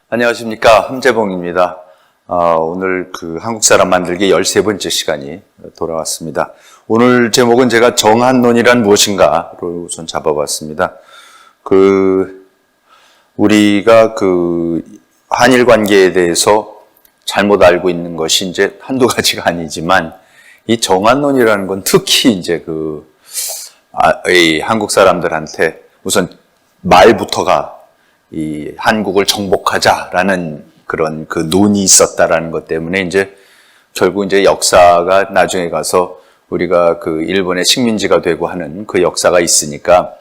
안녕하십니까, 함재봉입니다. 오늘 한국 사람 만들기 13번째 시간이 돌아왔습니다. 오늘 제목은 제가 정한론이란 무엇인가로 우선 잡아봤습니다. 우리가 한일 관계에 대해서 잘못 알고 있는 것이 이제 한두 가지가 아니지만, 이 정한론이라는 건 특히 이제 이 한국 사람들한테 우선 말부터가 이 한국을 정복하자라는 그런 논이 있었다라는 것 때문에 이제 결국 이제 역사가 나중에 가서 우리가 일본의 식민지가 되고 하는 그 역사가 있으니까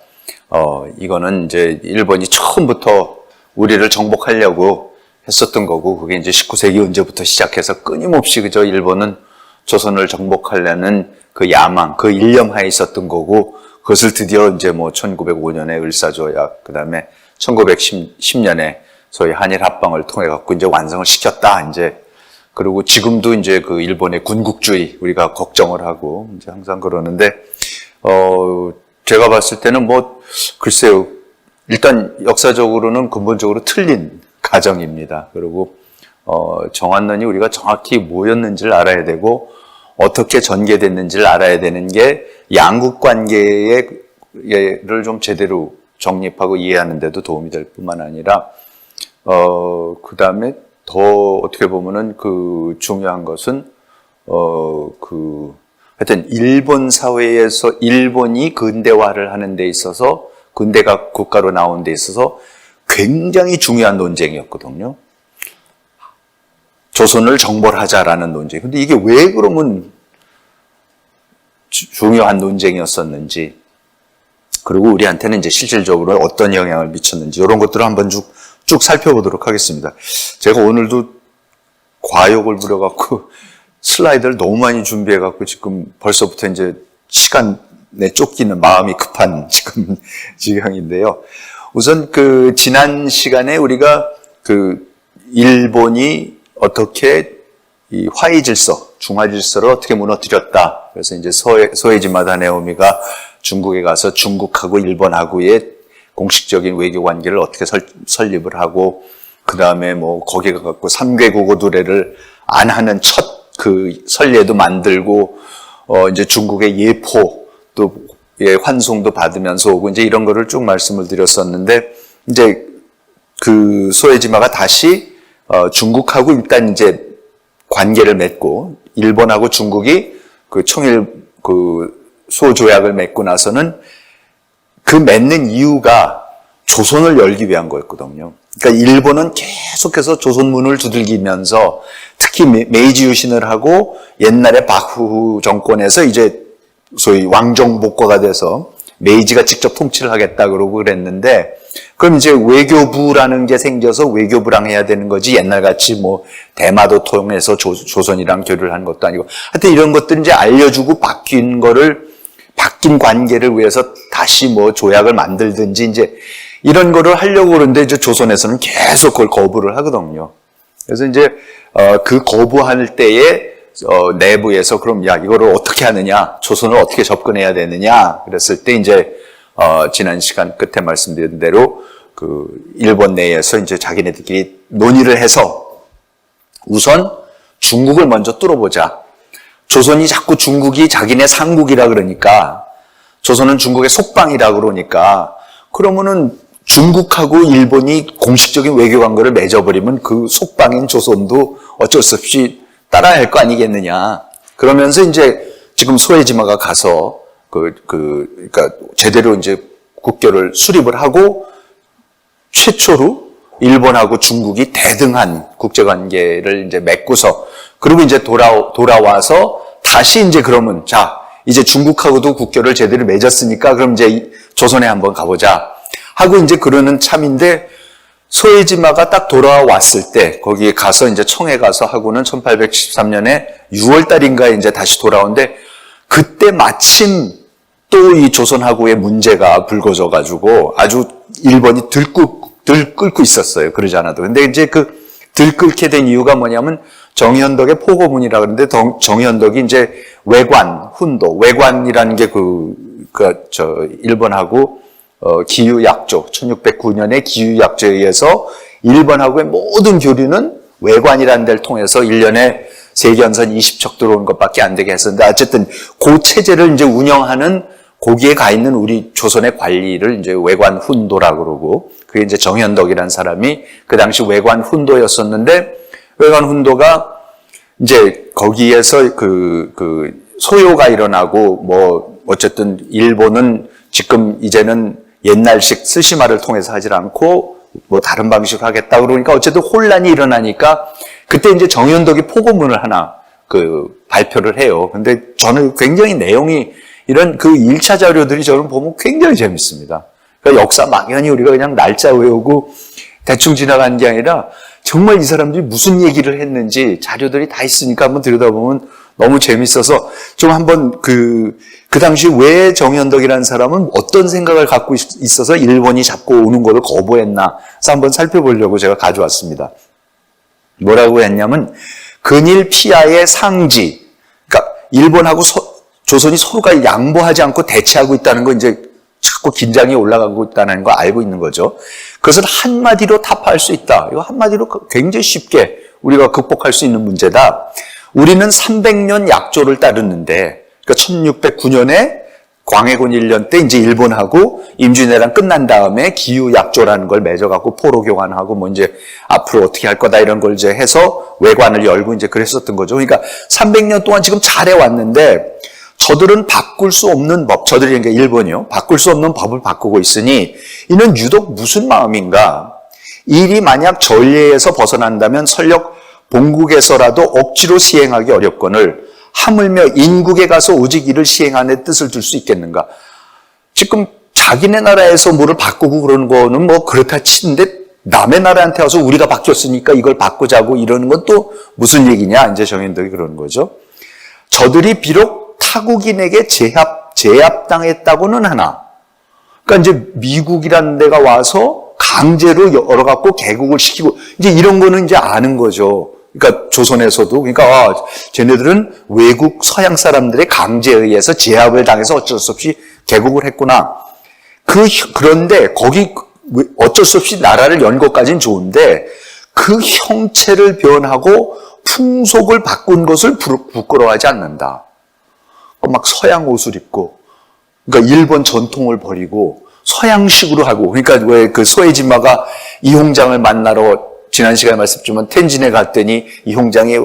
이거는 이제 일본이 처음부터 우리를 정복하려고 했었던 거고, 그게 이제 19세기 언제부터 시작해서 끊임없이 일본은 조선을 정복하려는 그 야망, 그 일념하에 있었던 거고, 그것을 드디어 이제 1905년에 을사조약, 그 다음에 1910년에 소위 한일 합방을 통해 갖고 이제 완성을 시켰다. 이제 그리고 지금도 이제 일본의 군국주의 우리가 걱정을 하고 이제 항상 그러는데, 제가 봤을 때는 글쎄요, 일단 역사적으로는 근본적으로 틀린 가정입니다. 그리고 정한론이 우리가 정확히 뭐였는지를 알아야 되고 어떻게 전개됐는지를 알아야 되는 게 양국 관계를 좀 제대로 정립하고 이해하는 데도 도움이 될 뿐만 아니라, 그 다음에 더 어떻게 보면은 중요한 것은, 하여튼 일본 사회에서 일본이 근대화를 하는 데 있어서, 근대가 국가로 나온 데 있어서 굉장히 중요한 논쟁이었거든요. 조선을 정벌하자라는 논쟁. 근데 이게 왜 그러면 중요한 논쟁이었었는지, 그리고 우리한테는 이제 실질적으로 어떤 영향을 미쳤는지 이런 것들을 한번 쭉 살펴보도록 하겠습니다. 제가 오늘도 과욕을 부려갖고 슬라이드를 너무 많이 준비해갖고 지금 벌써부터 이제 시간에 쫓기는 마음이 급한 지금 지경인데요. 우선 지난 시간에 우리가 일본이 어떻게 이 화의 질서, 중화 질서를 어떻게 무너뜨렸다. 그래서 이제 소에지마 다네오미가 중국에 가서 중국하고 일본하고의 공식적인 외교 관계를 어떻게 설립을 하고, 그 다음에 거기에 갖고 3개국어 두례를 안 하는 첫 선례도 만들고, 이제 중국의 예포 또 환송도 받으면서 오고, 이제 이런 거를 쭉 말씀을 드렸었는데, 이제 소에지마가 다시 중국하고 일단 이제 관계를 맺고, 일본하고 중국이 청일 소조약을 맺고 나서는 맺는 이유가 조선을 열기 위한 거였거든요. 그러니까 일본은 계속해서 조선문을 두들기면서 특히 메이지 유신을 하고 옛날에 박후 정권에서 이제 소위 왕정복과가 돼서 메이지가 직접 통치를 하겠다 그러고 그랬는데, 그럼 이제 외교부라는 게 생겨서 외교부랑 해야 되는 거지, 옛날같이 대마도 통해서 조선이랑 교류를 하는 것도 아니고, 하여튼 이런 것들 이제 알려주고 바뀐 관계를 위해서 다시 조약을 만들든지 이제 이런 거를 하려고 그러는데, 이제 조선에서는 계속 그걸 거부를 하거든요. 그래서 이제 거부할 때에 내부에서 그럼 이거를 어떻게 하느냐, 조선을 어떻게 접근해야 되느냐 그랬을 때 이제 지난 시간 끝에 말씀드린 대로 일본 내에서 이제 자기네들끼리 논의를 해서 우선 중국을 먼저 뚫어보자. 조선이 자꾸 중국이 자기네 상국이라 그러니까, 조선은 중국의 속방이라 그러니까, 그러면은 중국하고 일본이 공식적인 외교 관계를 맺어버리면 그 속방인 조선도 어쩔 수 없이 따라야 할 거 아니겠느냐. 그러면서 이제 지금 소에지마가 가서 그러니까 제대로 이제 국교를 수립을 하고 최초로 일본하고 중국이 대등한 국제관계를 이제 맺고서 그리고 이제 돌아와서 다시 이제 그러면 자 이제 중국하고도 국교를 제대로 맺었으니까 그럼 이제 조선에 한번 가보자 하고 이제 그러는 참인데 소에지마가 딱 돌아왔을 때 거기에 가서 이제 청해 가서 하고는 1813년에 6월 달인가에 이제 다시 돌아오는데 그때 마침 또 이 조선하고의 문제가 불거져 가지고 아주 일본이 들끓고 있었어요. 그러지 않아도. 근데 이제 그 들끓게 된 이유가 뭐냐면 정현덕의 포고문이라 그러는데 정현덕이 이제 외관, 훈도, 외관이라는 게 일본하고 기유약조, 1609년에 기유약조에 의해서 일본하고의 모든 교류는 외관이라는 데를 통해서 1년에 세계연선 20척 들어오는 것밖에 안 되게 했었는데 어쨌든 그 체제를 이제 운영하는 거기에 가 있는 우리 조선의 관리를 이제 외관 훈도라고 그러고 그게 이제 정현덕이라는 사람이 그 당시 외관 훈도였었는데 외관 훈도가 이제 거기에서 그 소요가 일어나고 뭐 어쨌든 일본은 지금 이제는 옛날식 스시마를 통해서 하질 않고 뭐 다른 방식으로 하겠다 그러니까 어쨌든 혼란이 일어나니까 그때 이제 정현덕이 포고문을 하나 발표를 해요. 근데 저는 굉장히 내용이 이런 그 1차 자료들이 저는 보면 굉장히 재밌습니다. 그러니까 역사 막연히 우리가 그냥 날짜 외우고 대충 지나가는 게 아니라 정말 이 사람들이 무슨 얘기를 했는지 자료들이 다 있으니까 한번 들여다보면 너무 재밌어서 좀 한번 그 당시 왜 정현덕이라는 사람은 어떤 생각을 갖고 있어서 일본이 잡고 오는 것을 거부했나 그래서 한번 살펴보려고 제가 가져왔습니다. 뭐라고 했냐면 근일 피하의 상지 그러니까 일본하고 조선이 서로가 양보하지 않고 대치하고 있다는 거 이제 자꾸 긴장이 올라가고 있다는 거 알고 있는 거죠. 그것을 한마디로 타파할 수 있다. 이거 한마디로 굉장히 쉽게 우리가 극복할 수 있는 문제다. 우리는 300년 약조를 따르는데 그러니까 1609년에 광해군 1년 때 이제 일본하고 임진왜란 끝난 다음에 기유약조라는 걸 맺어갖고 포로 교환하고 뭐 이제 앞으로 어떻게 할 거다 이런 걸 이제 해서 외관을 열고 이제 그랬었던 거죠. 그러니까 300년 동안 지금 잘해왔는데 저들은 바꿀 수 없는 법, 저들이 그러니까 일본이요. 바꿀 수 없는 법을 바꾸고 있으니 이는 유독 무슨 마음인가? 일이 만약 전례에서 벗어난다면 설령 본국에서라도 억지로 시행하기 어렵거늘 하물며 인국에 가서 오직 이를 시행하는 뜻을 둘 수 있겠는가? 지금 자기네 나라에서 뭐를 바꾸고 그러는 거는 뭐 그렇다 치는데 남의 나라한테 와서 우리가 바뀌었으니까 이걸 바꾸자고 이러는 건 또 무슨 얘기냐? 이제 정현덕이 그러는 거죠. 저들이 비록 타국인에게 제압당했다고는 하나. 그러니까 이제 미국이라는 데가 와서 강제로 열어갖고 개국을 시키고 이제 이런 거는 이제 아는 거죠. 그러니까 조선에서도 그러니까 쟤네들은 외국 서양 사람들의 강제에 의해서 제압을 당해서 어쩔 수 없이 개국을 했구나. 그런데 거기 어쩔 수 없이 나라를 연 것까지는 좋은데 그 형체를 변하고 풍속을 바꾼 것을 부끄러워하지 않는다. 막 서양 옷을 입고, 그러니까 일본 전통을 버리고 서양식으로 하고, 그러니까 왜 그 소에지마가 이홍장을 만나러 지난 시간에 말씀드렸지만 텐진에 갔더니 이홍장이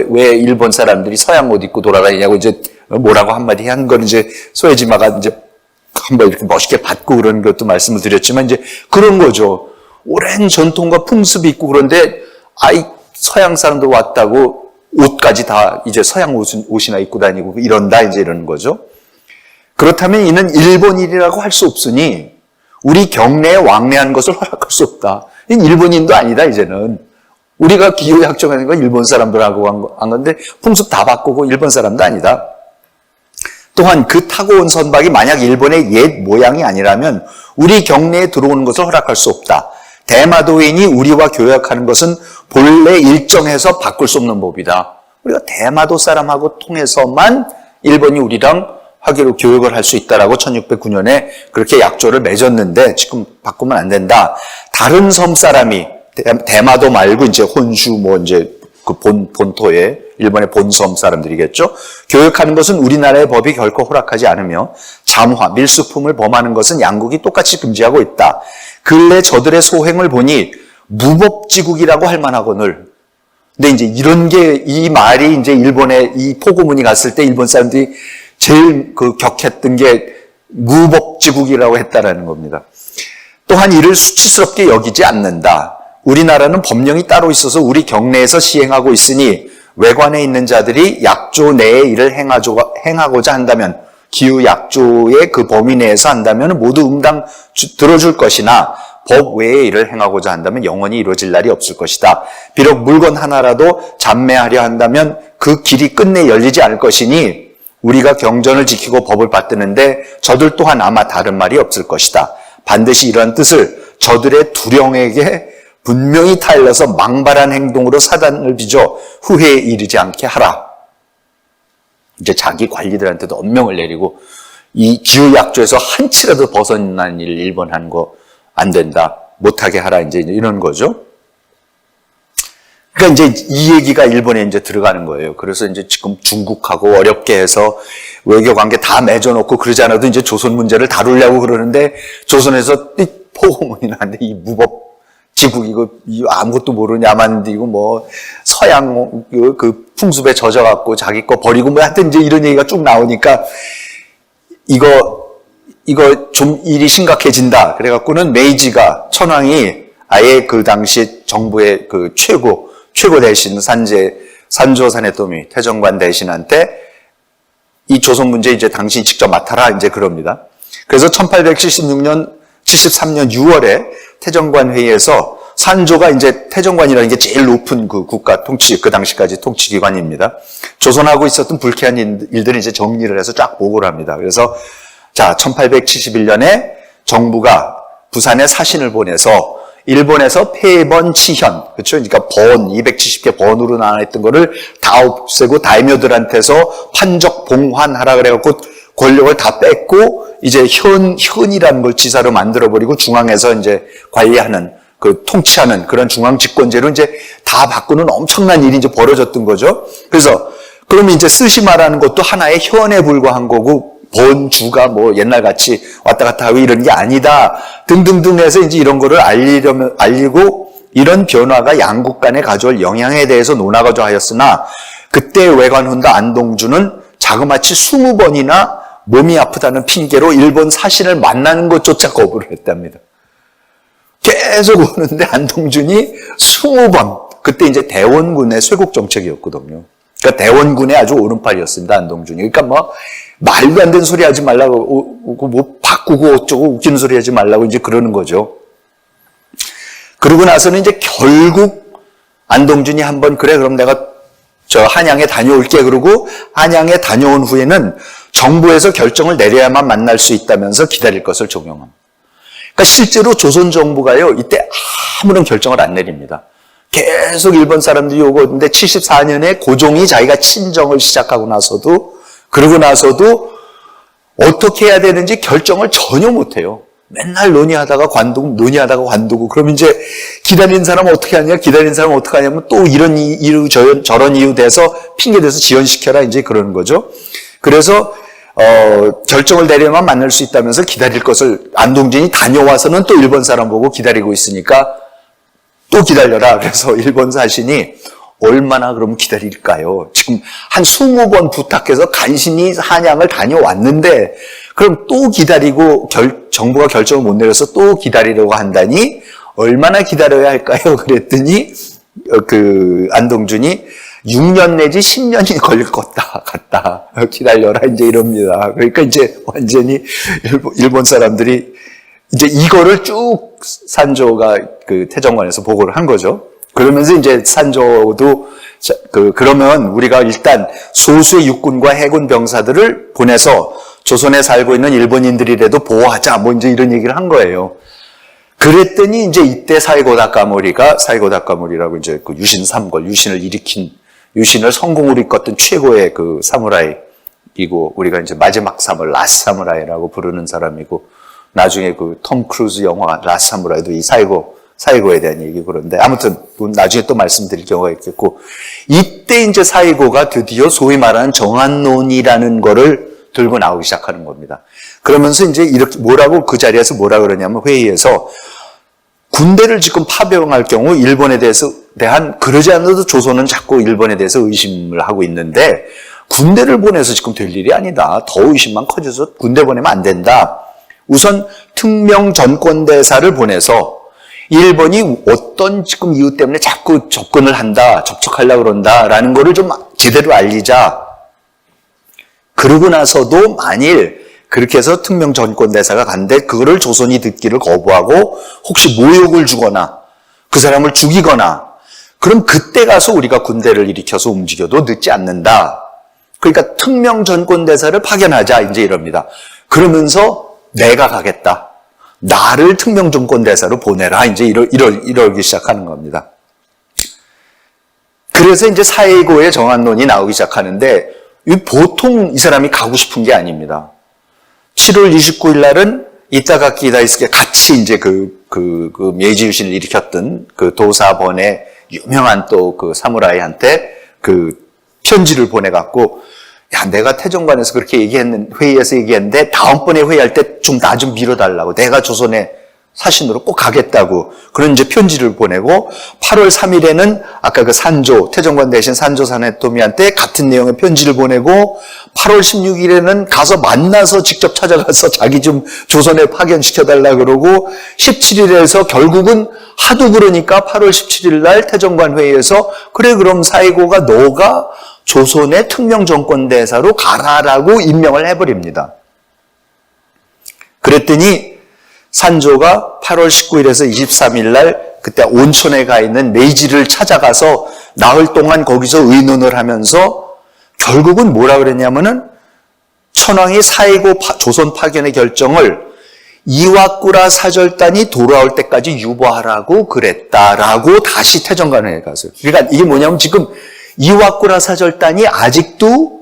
왜 일본 사람들이 서양 옷 입고 돌아다니냐고 이제 뭐라고 한마디 한 걸 이제 소에지마가 이제 한번 이렇게 멋있게 받고 그런 것도 말씀을 드렸지만 이제 그런 거죠. 오랜 전통과 풍습이 있고 그런데 서양 사람들 왔다고 옷까지 다 이제 서양 옷이나 입고 다니고 이런다 이제 이러는 거죠. 그렇다면 이는 일본인이라고 할 수 없으니 우리 경내에 왕래한 것을 허락할 수 없다. 일본인도 아니다 이제는. 우리가 기후약정하는 건 일본 사람들하고 한 건데 풍습 다 바꾸고 일본 사람도 아니다. 또한 그 타고 온 선박이 만약 일본의 옛 모양이 아니라면 우리 경내에 들어오는 것을 허락할 수 없다. 대마도인이 우리와 교역하는 것은 본래 일정해서 바꿀 수 없는 법이다. 우리가 대마도 사람하고 통해서만 일본이 우리랑 화기로 교역을 할 수 있다라고 1609년에 그렇게 약조를 맺었는데 지금 바꾸면 안 된다. 다른 섬 사람이 대마도 말고 이제 혼슈 뭐 이제 그 본토에 일본의 본섬 사람들이겠죠. 교역하는 것은 우리나라의 법이 결코 허락하지 않으며 잠화, 밀수품을 범하는 것은 양국이 똑같이 금지하고 있다. 근래 저들의 소행을 보니 무법지국이라고 할 만하거늘. 근데 이제 이런 게 이 말이 이제 일본에 이 포고문이 갔을 때 일본 사람들이 제일 격했던 게 무법지국이라고 했다라는 겁니다. 또한 이를 수치스럽게 여기지 않는다. 우리나라는 법령이 따로 있어서 우리 경내에서 시행하고 있으니 외관에 있는 자들이 약조 내의 일을 행하고자 한다면, 기후 약조의 그 범위 내에서 한다면 모두 응당 들어줄 것이나 법 외의 일을 행하고자 한다면 영원히 이루어질 날이 없을 것이다. 비록 물건 하나라도 잠매하려 한다면 그 길이 끝내 열리지 않을 것이니 우리가 경전을 지키고 법을 받드는데 저들 또한 아마 다른 말이 없을 것이다. 반드시 이러한 뜻을 저들의 두령에게 분명히 타일러서 망발한 행동으로 사단을 빚어 후회에 이르지 않게 하라. 이제 자기 관리들한테도 엄명을 내리고 이 기후약조에서 한치라도 벗어난 일 일본 하는 거 안 된다. 못하게 하라. 이제 이런 거죠. 그러니까 이제 이 얘기가 일본에 이제 들어가는 거예요. 그래서 이제 지금 중국하고 어렵게 해서 외교 관계 다 맺어놓고 그러지 않아도 이제 조선 문제를 다루려고 그러는데 조선에서 포고문이 나는데 이 무법 지국 이거 아무것도 모르는 야만인이고 뭐 서양 그 풍습에 젖어갖고 자기 거 버리고 뭐 하여튼 이제 이런 얘기가 쭉 나오니까 이거 좀 일이 심각해진다. 그래갖고는 메이지가 천황이 아예 그 당시 정부의 그 최고 대신 산조 사네토미 태정관 대신한테 이 조선 문제 이제 당신이 직접 맡아라 이제 그럽니다. 그래서 1873년 6월에 태정관 회의에서 산조가 이제 태정관이라는 게 제일 높은 그 국가 통치, 그 당시까지 통치기관입니다. 조선하고 있었던 불쾌한 일들을 이제 정리를 해서 쫙 보고를 합니다. 그래서 자, 1871년에 정부가 부산에 사신을 보내서 일본에서 폐번 치현, 그렇죠? 그러니까 270개 번으로 나눠있던 거를 다 없애고 다이묘들한테서 판적 봉환하라 그래갖고 권력을 다 뺐고 이제 현이라는 걸 지사로 만들어버리고 중앙에서 이제 관리하는 그 통치하는 그런 중앙 집권제로 이제 다 바꾸는 엄청난 일이 이제 벌어졌던 거죠. 그래서 그러면 이제 스시마라는 것도 하나의 현에 불과한 거고 번주가 뭐 옛날같이 왔다 갔다 하고 이런 게 아니다 등등등 해서 이제 이런 거를 알리고 이런 변화가 양국 간에 가져올 영향에 대해서 논하고자 하였으나 그때 외관훈다 안동주는 자그마치 20번이나 몸이 아프다는 핑계로 일본 사신을 만나는 것조차 거부를 했답니다. 계속 오는데 안동준이 20번, 그때 이제 대원군의 쇄국 정책이었거든요. 그러니까 대원군의 아주 오른팔이었습니다, 안동준이. 그러니까 뭐 말도 안 되는 소리 하지 말라고, 뭐 바꾸고 어쩌고 웃기는 소리 하지 말라고 이제 그러는 거죠. 그러고 나서는 이제 결국 안동준이 한번 그래 그럼 내가 저 한양에 다녀올게 그러고 한양에 다녀온 후에는 정부에서 결정을 내려야만 만날 수 있다면서 기다릴 것을 종용합니다. 그러니까 실제로 조선 정부가요 이때 아무런 결정을 안 내립니다. 계속 일본 사람들이 오고 있는데 74년에 고종이 자기가 친정을 시작하고 나서도 그러고 나서도 어떻게 해야 되는지 결정을 전혀 못해요. 맨날 논의하다가 관두고 그러면 이제 기다리는 사람은 어떻게 하냐 기다리는 사람은 어떻게 하냐면 또 이런 이유 저런 이유 대서 핑계대서 지연시켜라 이제 그러는 거죠. 그래서 결정을 내려야만 만날 수 있다면서 기다릴 것을 안동진이 다녀와서는 또 일본 사람 보고 기다리고 있으니까 또 기다려라. 그래서 일본 사신이 얼마나 그럼 기다릴까요? 지금 한 20번 부탁해서 간신히 한양을 다녀왔는데 그럼 또 기다리고 정부가 결정을 못 내려서 또 기다리려고 한다니 얼마나 기다려야 할까요? 그랬더니 그 안동준이 6년 내지 10년이 걸릴 것 같다. 기다려라 이제 이럽니다. 그러니까 이제 완전히 일본 사람들이 이제 이거를 쭉 산조가 그 태정관에서 보고를 한 거죠. 그러면서 이제 산조도 그러면 우리가 일단 소수의 육군과 해군 병사들을 보내서 조선에 살고 있는 일본인들이라도 보호하자 뭐 이제 이런 얘기를 한 거예요. 그랬더니 이제 이때 사이고 다카모리라고 이제 그 유신 삼골 유신을 성공으로 이끌었던 최고의 그 사무라이이고 우리가 이제 마지막 라스트 사무라이라고 부르는 사람이고 나중에 그 톰 크루즈 영화 라스트 사무라이도 이 사이고에 대한 얘기 그런데 아무튼 나중에 또 말씀드릴 경우가 있겠고 이때 이제 사이고가 드디어 소위 말하는 정한론이라는 거를 들고 나오기 시작하는 겁니다. 그러면서 이제 이렇게 그 자리에서 뭐라 그러냐면 회의에서 군대를 지금 파병할 경우 일본에 대한 그러지 않아도 조선은 자꾸 일본에 대해서 의심을 하고 있는데 군대를 보내서 지금 될 일이 아니다. 더 의심만 커져서 군대 보내면 안 된다. 우선 특명 전권대사를 보내서 일본이 어떤 지금 이유 때문에 자꾸 접근을 한다, 접촉하려고 그런다라는 거를 좀 제대로 알리자. 그러고 나서도 만일 그렇게 해서 특명 전권대사가 간데 그거를 조선이 듣기를 거부하고 혹시 모욕을 주거나 그 사람을 죽이거나 그럼 그때 가서 우리가 군대를 일으켜서 움직여도 늦지 않는다. 그러니까 특명 전권대사를 파견하자 이제 이럽니다. 그러면서 내가 가겠다. 나를 특명 전권대사로 보내라. 이제 이러기 시작하는 겁니다. 그래서 이제 사이고의 정한론이 나오기 시작하는데 보통 이 사람이 가고 싶은 게 아닙니다. 7월 29일 날은 이타가키 히데요시가 같이 이제 메이지 유신을 일으켰던 그 도사번의 유명한 또 그 사무라이한테 그 편지를 보내갖고 야, 내가 태정관에서 그렇게 회의에서 얘기했는데 다음번에 회의할 때 좀 나 좀 밀어달라고. 내가 조선에 사신으로 꼭 가겠다고. 그런 이제 편지를 보내고 8월 3일에는 아까 그 태정관 대신 산조 사네토미한테 같은 내용의 편지를 보내고 8월 16일에는 가서 만나서 직접 찾아가서 자기 좀 조선에 파견시켜달라 그러고 17일에서 결국은 하도 그러니까 8월 17일 날 태정관 회의에서 그래 그럼 사이고가 너가 조선의 특명정권대사로 가라라고 임명을 해버립니다. 그랬더니 산조가 8월 19일에서 23일 날 그때 온천에 가 있는 메이지를 찾아가서 나흘 동안 거기서 의논을 하면서 결국은 뭐라 그랬냐면은 천황이 사이고 조선 파견의 결정을 이와꾸라 사절단이 돌아올 때까지 유보하라고 그랬다라고 다시 태정관에 가서요. 그러니까 이게 뭐냐면 지금 이와꾸라 사절단이 아직도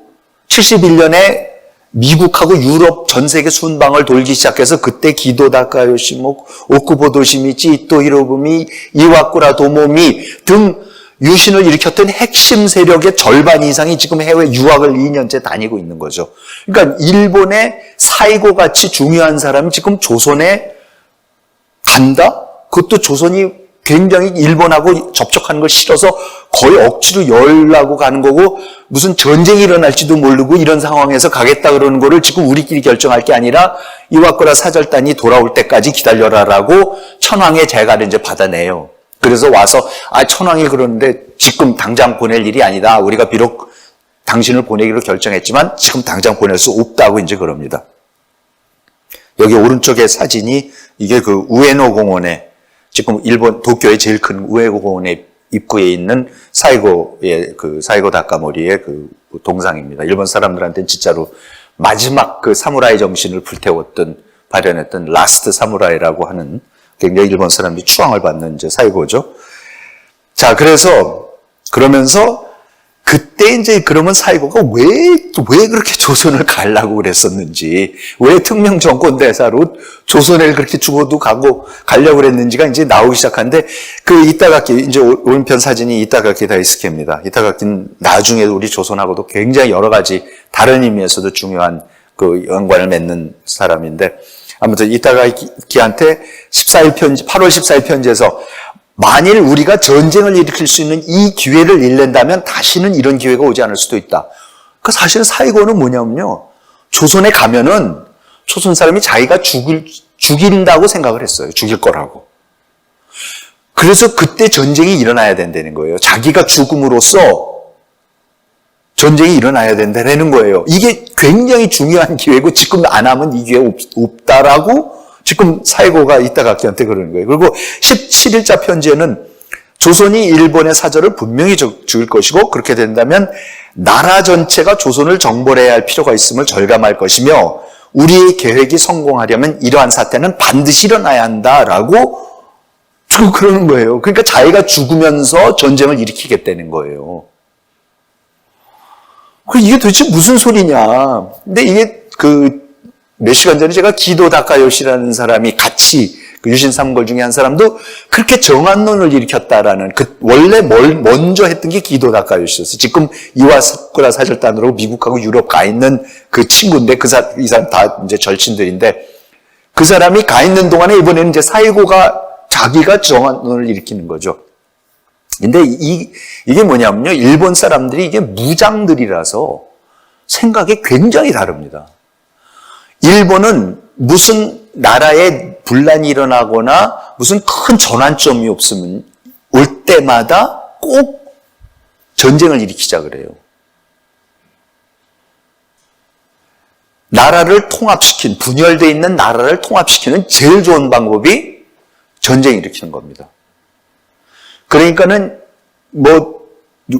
71년에 미국하고 유럽 전 세계 순방을 돌기 시작해서 그때 기도 다카요시, 오쿠보 도시미치, 이토 히로부미, 이와꾸라 도모미 등 유신을 일으켰던 핵심 세력의 절반 이상이 지금 해외 유학을 2년째 다니고 있는 거죠. 그러니까 일본의 사이고 같이 중요한 사람이 지금 조선에 간다? 그것도 조선이 굉장히 일본하고 접촉하는 걸 싫어서 거의 억지로 열라고 가는 거고 무슨 전쟁이 일어날지도 모르고 이런 상황에서 가겠다 그러는 거를 지금 우리끼리 결정할 게 아니라 이와꾸라 사절단이 돌아올 때까지 기다려라라고 천황의 재가를 이제 받아내요. 그래서 와서 천황이 그러는데 지금 당장 보낼 일이 아니다. 우리가 비록 당신을 보내기로 결정했지만 지금 당장 보낼 수 없다고 이제 그럽니다. 여기 오른쪽에 사진이 이게 그 우에노 공원에 지금 일본 도쿄의 제일 큰 우에노 공원의 입구에 있는 사이고의 그 사이고 다카모리의 그 동상입니다. 일본 사람들한테는 진짜로 마지막 그 사무라이 정신을 불태웠던 발현했던 라스트 사무라이라고 하는 굉장히 일본 사람들이 추앙을 받는 이제 사이고죠. 자, 그러면서 그때 이제 그러면 사이고가 왜 그렇게 조선을 가려고 그랬었는지, 왜 특명 정권대사로 조선을 그렇게 죽어도 가려고 그랬는지가 이제 나오기 시작하는데, 그 이타가키, 이제 오른편 사진이 이타가키 다이스케입니다. 이타가키는 나중에도 우리 조선하고도 굉장히 여러 가지 다른 의미에서도 중요한 그 연관을 맺는 사람인데, 아무튼 이타가키한테 8월 14일 편지에서 만일 우리가 전쟁을 일으킬 수 있는 이 기회를 잃는다면 다시는 이런 기회가 오지 않을 수도 있다. 그 사실은 사이고는 뭐냐면요. 조선에 가면은 조선 사람이 자기가 죽인다고 생각을 했어요. 죽일 거라고. 그래서 그때 전쟁이 일어나야 된다는 거예요. 자기가 죽음으로써 전쟁이 일어나야 된다는 거예요. 이게 굉장히 중요한 기회고 지금 안 하면 이 기회 없다라고 지금 사이고가 이타가키한테 그러는 거예요. 그리고 17일자 편지에는 조선이 일본의 사절을 분명히 죽일 것이고 그렇게 된다면 나라 전체가 조선을 정벌해야 할 필요가 있음을 절감할 것이며 우리의 계획이 성공하려면 이러한 사태는 반드시 일어나야 한다라고 지금 그러는 거예요. 그러니까 자기가 죽으면서 전쟁을 일으키겠다는 거예요. 이게 도대체 무슨 소리냐. 근데 이게 몇 시간 전에 제가 기도 다카요시라는 사람이 같이 그 유신 3걸 중에 한 사람도 그렇게 정한론을 일으켰다라는 원래 먼저 했던 게 기도 다카요시였어요. 지금 이와쿠라 사절단으로 미국하고 유럽 가 있는 그 친구인데 이 사람 다 이제 절친들인데 그 사람이 가 있는 동안에 이번에는 이제 사이고가 자기가 정한론을 일으키는 거죠. 근데 이게 뭐냐면요. 일본 사람들이 이게 무장들이라서 생각이 굉장히 다릅니다. 일본은 무슨 나라에 분란이 일어나거나 무슨 큰 전환점이 없으면 올 때마다 꼭 전쟁을 일으키자 그래요. 나라를 통합시킨, 분열되어 있는 나라를 통합시키는 제일 좋은 방법이 전쟁을 일으키는 겁니다. 그러니까는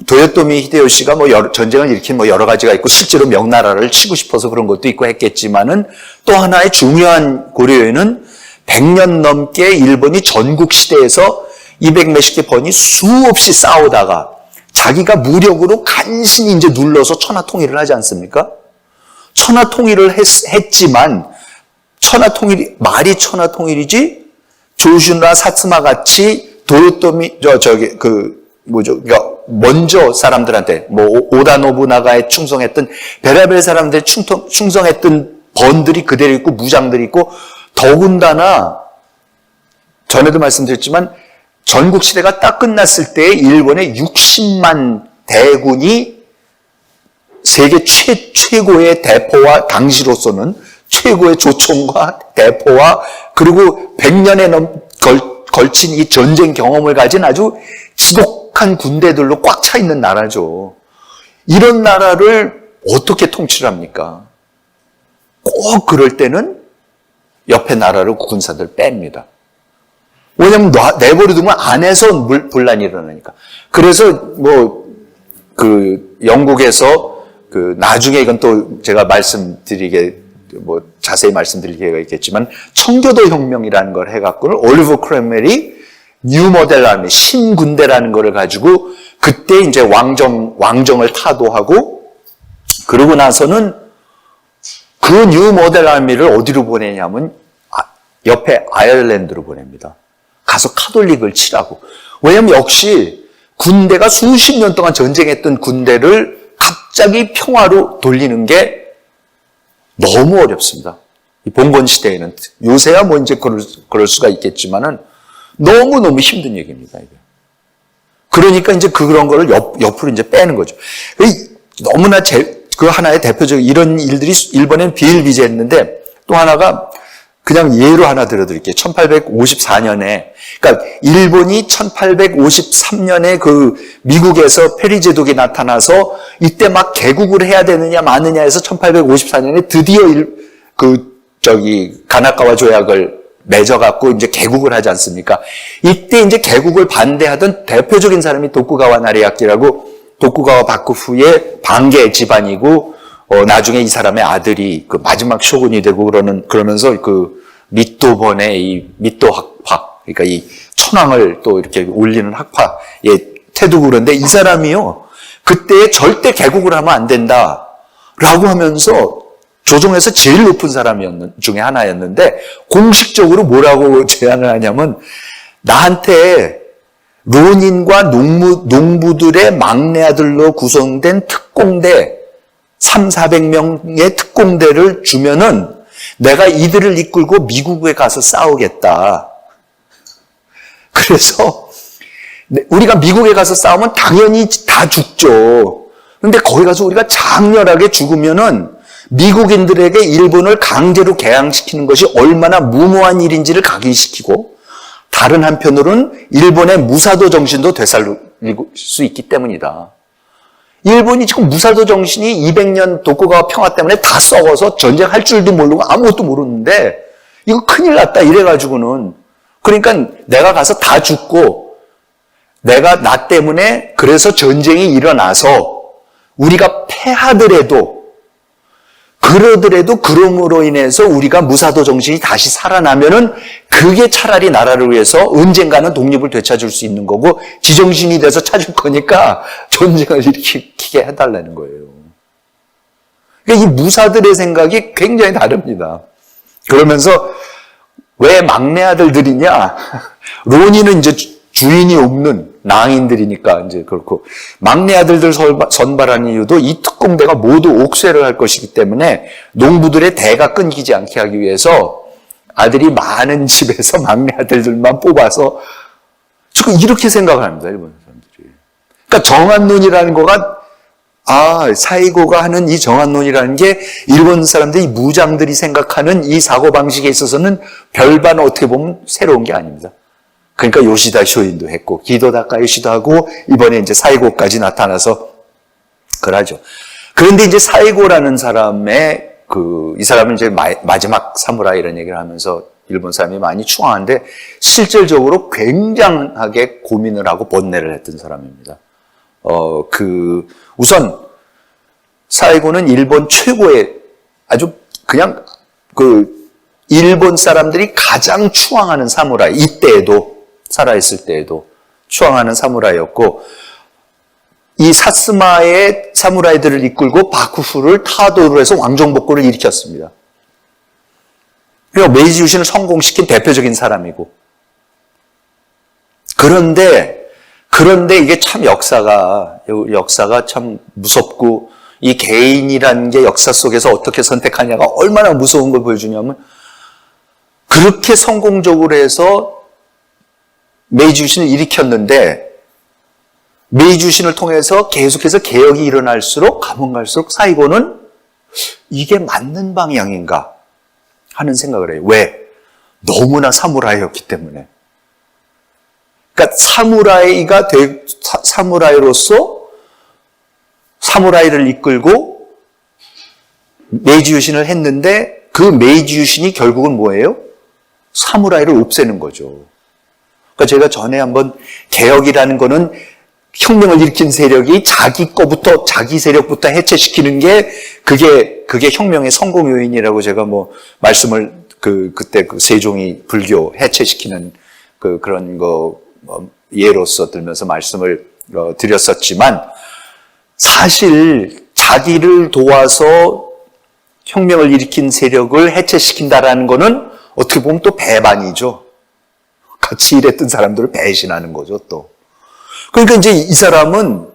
도요토미 히데요시가 전쟁을 일으킨 여러 가지가 있고 실제로 명나라를 치고 싶어서 그런 것도 있고 했겠지만은 또 하나의 중요한 고려에는 100년 넘게 일본이 전국 시대에서 200 몇십 개 번이 수없이 싸우다가 자기가 무력으로 간신히 이제 눌러서 천하 통일을 하지 않습니까? 천하 통일을 했지만 말이 천하 통일이지 조슈나 사츠마 같이 도요토미 먼저 사람들한테 오다 노부나가에 충성했던 베라벨 사람들에 충성했던 번들이 그대로 있고 무장들이 있고 더군다나 전에도 말씀드렸지만 전국 시대가 딱 끝났을 때 일본의 60만 대군이 세계 최고의 대포와 당시로서는 최고의 조총과 대포와 그리고 100년에 걸친 이 전쟁 경험을 가진 아주 지독한 군대들로 꽉 차 있는 나라죠. 이런 나라를 어떻게 통치를 합니까? 꼭 그럴 때는 옆에 나라를 군사들 뺍니다. 왜냐하면 내버려두면 안에서 분란이 일어나니까. 그래서 영국에서 나중에 이건 또 제가 자세히 말씀드릴 기회가 있겠지만 청교도 혁명이라는 걸 해갖고는 올리버 크롬웰이 뉴 모델 아미 신군대라는 거를 가지고 그때 이제 왕정을 타도하고 그러고 나서는 그 뉴 모델 아미를 어디로 보내냐면 옆에 아일랜드로 보냅니다. 가서 카톨릭을 치라고. 왜냐하면 역시 군대가 수십 년 동안 전쟁했던 군대를 갑자기 평화로 돌리는 게 너무 어렵습니다. 이 봉건 시대에는 요새야 이제 그럴 수가 있겠지만은 너무너무 힘든 얘기입니다. 이게. 그러니까 이제 그런 거를 옆으로 이제 빼는 거죠. 너무나 그 하나의 대표적인 이런 일들이 일본엔 비일비재했는데 또 하나가 그냥 예로 하나 들어드릴게요. 1854년에 그러니까 일본이 1853년에 그 미국에서 페리 제독이 나타나서 이때 막 개국을 해야 되느냐 마느냐 해서 1854년에 드디어 가나카와 조약을 맺어갖고 이제 개국을 하지 않습니까? 이때 이제 개국을 반대하던 대표적인 사람이 도쿠가와 나리야키라고 도쿠가와 박후의 방계 집안이고 나중에 이 사람의 아들이 그 마지막 쇼군이 되고 그러면서 그 미토본의 이 미토 학파, 그러니까 이 천황을 또 이렇게 올리는 학파의 태도고 그런데 이 사람이요, 그때 절대 개국을 하면 안 된다라고 하면서 조정에서 제일 높은 사람 중에 하나였는데 공식적으로 뭐라고 제안을 하냐면 나한테 론인과 농부들의 막내 아들로 구성된 특공대 300~400명의 특공대를 주면은 내가 이들을 이끌고 미국에 가서 싸우겠다. 그래서 우리가 미국에 가서 싸우면 당연히 다 죽죠. 그런데 거기 가서 우리가 장렬하게 죽으면은 미국인들에게 일본을 강제로 개항시키는 것이 얼마나 무모한 일인지를 각인시키고 다른 한편으로는 일본의 무사도 정신도 되살릴 수 있기 때문이다. 일본이 지금 무사도 정신이 200년 도쿠가와 평화 때문에 다 썩어서 전쟁할 줄도 모르고 아무것도 모르는데 이거 큰일 났다 이래가지고는 그러니까 내가 가서 다 죽고 나 때문에 그래서 전쟁이 일어나서 우리가 패하더라도 그럼으로 인해서 우리가 무사도 정신이 다시 살아나면은 그게 차라리 나라를 위해서 언젠가는 독립을 되찾을 수 있는 거고 지정신이 돼서 찾을 거니까 전쟁을 일으키게 해달라는 거예요. 그러니까 이 무사들의 생각이 굉장히 다릅니다. 그러면서 왜 막내 아들들이냐? 론이는 이제 주인이 없는 낭인들이니까 이제 그렇고 막내 아들들 선발하는 이유도 이 특공대가 모두 옥쇄를 할 것이기 때문에 농부들의 대가 끊기지 않게 하기 위해서 아들이 많은 집에서 막내 아들들만 뽑아서 지금 이렇게 생각을 합니다. 일본 사람들이. 그러니까 정한론이라는 거가 사이고가 하는 이 정한론이라는 게 일본 사람들이 무장들이 생각하는 이 사고방식에 있어서는 별반 어떻게 보면 새로운 게 아닙니다. 그러니까 요시다 쇼인도 했고, 기도 다카요시도 하고, 이번에 이제 사이고까지 나타나서 그러죠. 그런데 이제 사이고라는 사람의 이 사람은 이제 마지막 사무라이 이런 얘기를 하면서 일본 사람이 많이 추앙하는데 실질적으로 굉장하게 고민을 하고 번뇌를 했던 사람입니다. 우선 사이고는 일본 최고의 아주 그냥 일본 사람들이 가장 추앙하는 사무라이, 이때에도 살아있을 때에도 추앙하는 사무라이였고, 이 사스마의 사무라이들을 이끌고 바쿠후를 타도로 해서 왕정복구를 일으켰습니다. 그리고 메이지 유신을 성공시킨 대표적인 사람이고. 그런데 이게 참 역사가 참 무섭고, 이 개인이라는 게 역사 속에서 어떻게 선택하냐가 얼마나 무서운 걸 보여주냐면, 그렇게 성공적으로 해서 메이지 유신을 일으켰는데, 메이지 유신을 통해서 계속해서 개혁이 일어날수록 가면 갈수록 사이고는 이게 맞는 방향인가 하는 생각을 해요. 왜? 너무나 사무라이였기 때문에. 그러니까 사무라이로서 사무라이를 이끌고 메이지 유신을 했는데, 그 메이지 유신이 결국은 뭐예요? 사무라이를 없애는 거죠. 그러니까 제가 전에 한번 개혁이라는 거는 혁명을 일으킨 세력이 자기 세력부터 해체시키는 게 그게 혁명의 성공 요인이라고 제가 말씀을 그때 세종이 불교 해체시키는 그런 거 예로서 들면서 말씀을 드렸었지만, 사실 자기를 도와서 혁명을 일으킨 세력을 해체시킨다라는 거는 어떻게 보면 또 배반이죠. 같이 일했던 사람들을 배신하는 거죠, 또. 그러니까 이제 이 사람은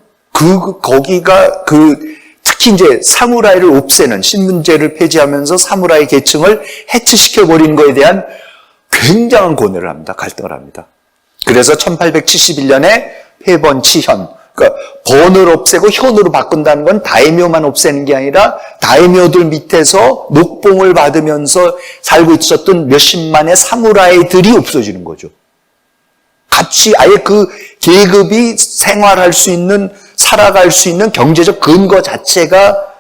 특히 이제 사무라이를 없애는, 신문제를 폐지하면서 사무라이 계층을 해체시켜버리는 거에 대한 굉장한 고뇌를 합니다. 갈등을 합니다. 그래서 1871년에 폐번치현, 그러니까 번을 없애고 현으로 바꾼다는 건 다이묘만 없애는 게 아니라 다이묘들 밑에서 녹봉을 받으면서 살고 있었던 몇십만의 사무라이들이 없어지는 거죠. 같이 아예 그 계급이 생활할 수 있는, 살아갈 수 있는 경제적 근거 자체가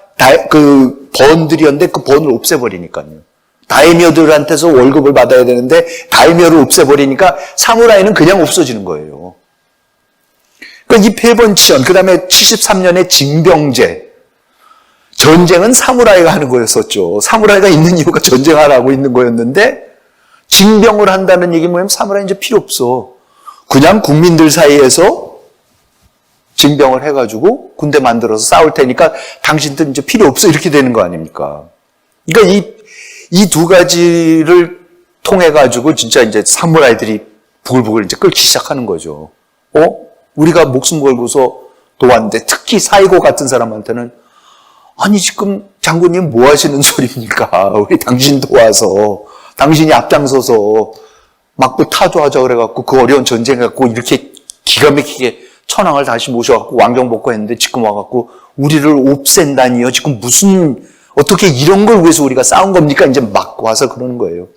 그 번들이었는데 그 번을 없애버리니까요. 다이묘들한테서 월급을 받아야 되는데 다이묘를 없애버리니까 사무라이는 그냥 없어지는 거예요. 그러니까 이 폐번치현, 그 다음에 73년에 징병제. 전쟁은 사무라이가 하는 거였었죠. 사무라이가 있는 이유가 전쟁하라고 있는 거였는데, 징병을 한다는 얘기 뭐냐면 사무라이 이제 필요 없어. 그냥 국민들 사이에서 징병을 해가지고 군대 만들어서 싸울 테니까 당신들 이제 필요 없어. 이렇게 되는 거 아닙니까? 그러니까 이 두 가지를 통해가지고 진짜 이제 사무라이들이 부글부글 이제 끓기 시작하는 거죠. 우리가 목숨 걸고서 도왔는데, 특히 사이고 같은 사람한테는 아니 지금 장군님 뭐 하시는 소리입니까? 우리 당신 도와서, 당신이 앞장서서 막부 타도하자 그래갖고 그 어려운 전쟁 갖고 이렇게 기가 막히게 천황을 다시 모셔갖고 왕정복구했는데 지금 와갖고 우리를 없앤다니요. 지금 어떻게 이런 걸 위해서 우리가 싸운 겁니까? 이제 막 와서 그러는 거예요.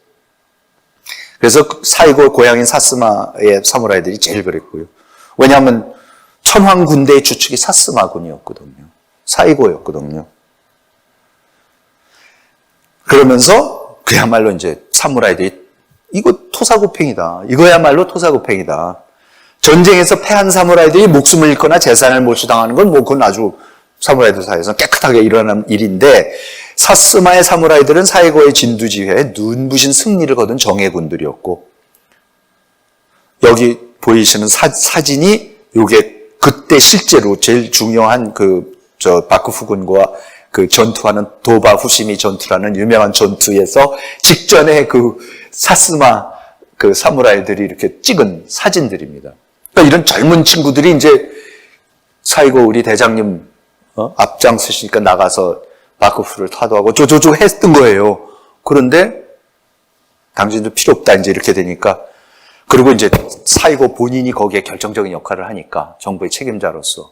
그래서 사이고 고향인 사스마의 사무라이들이 제일 그랬고요. 왜냐하면 천황 군대의 주축이 사스마군이었거든요. 사이고였거든요. 그러면서 그야말로 이제 사무라이들이 이거 토사구팽이다. 이거야말로 토사구팽이다. 전쟁에서 패한 사무라이들이 목숨을 잃거나 재산을 몰수당하는 건 그건 아주 사무라이들 사이에서 깨끗하게 일어난 일인데, 사스마의 사무라이들은 사이고의 진두지휘에 눈부신 승리를 거둔 정예군들이었고, 여기 보이시는 사진이 요게 그때 실제로 제일 중요한 바쿠후군과 전투하는 도바 후시미 전투라는 유명한 전투에서 직전에 사스마 사무라이들이 이렇게 찍은 사진들입니다. 그러니까 이런 젊은 친구들이 이제 사이고 우리 대장님 앞장서시니까 나가서 바쿠후를 타도하고 저저저 했던 거예요. 그런데 당신도 필요 없다 이제 이렇게 되니까, 그리고 이제 사이고 본인이 거기에 결정적인 역할을 하니까 정부의 책임자로서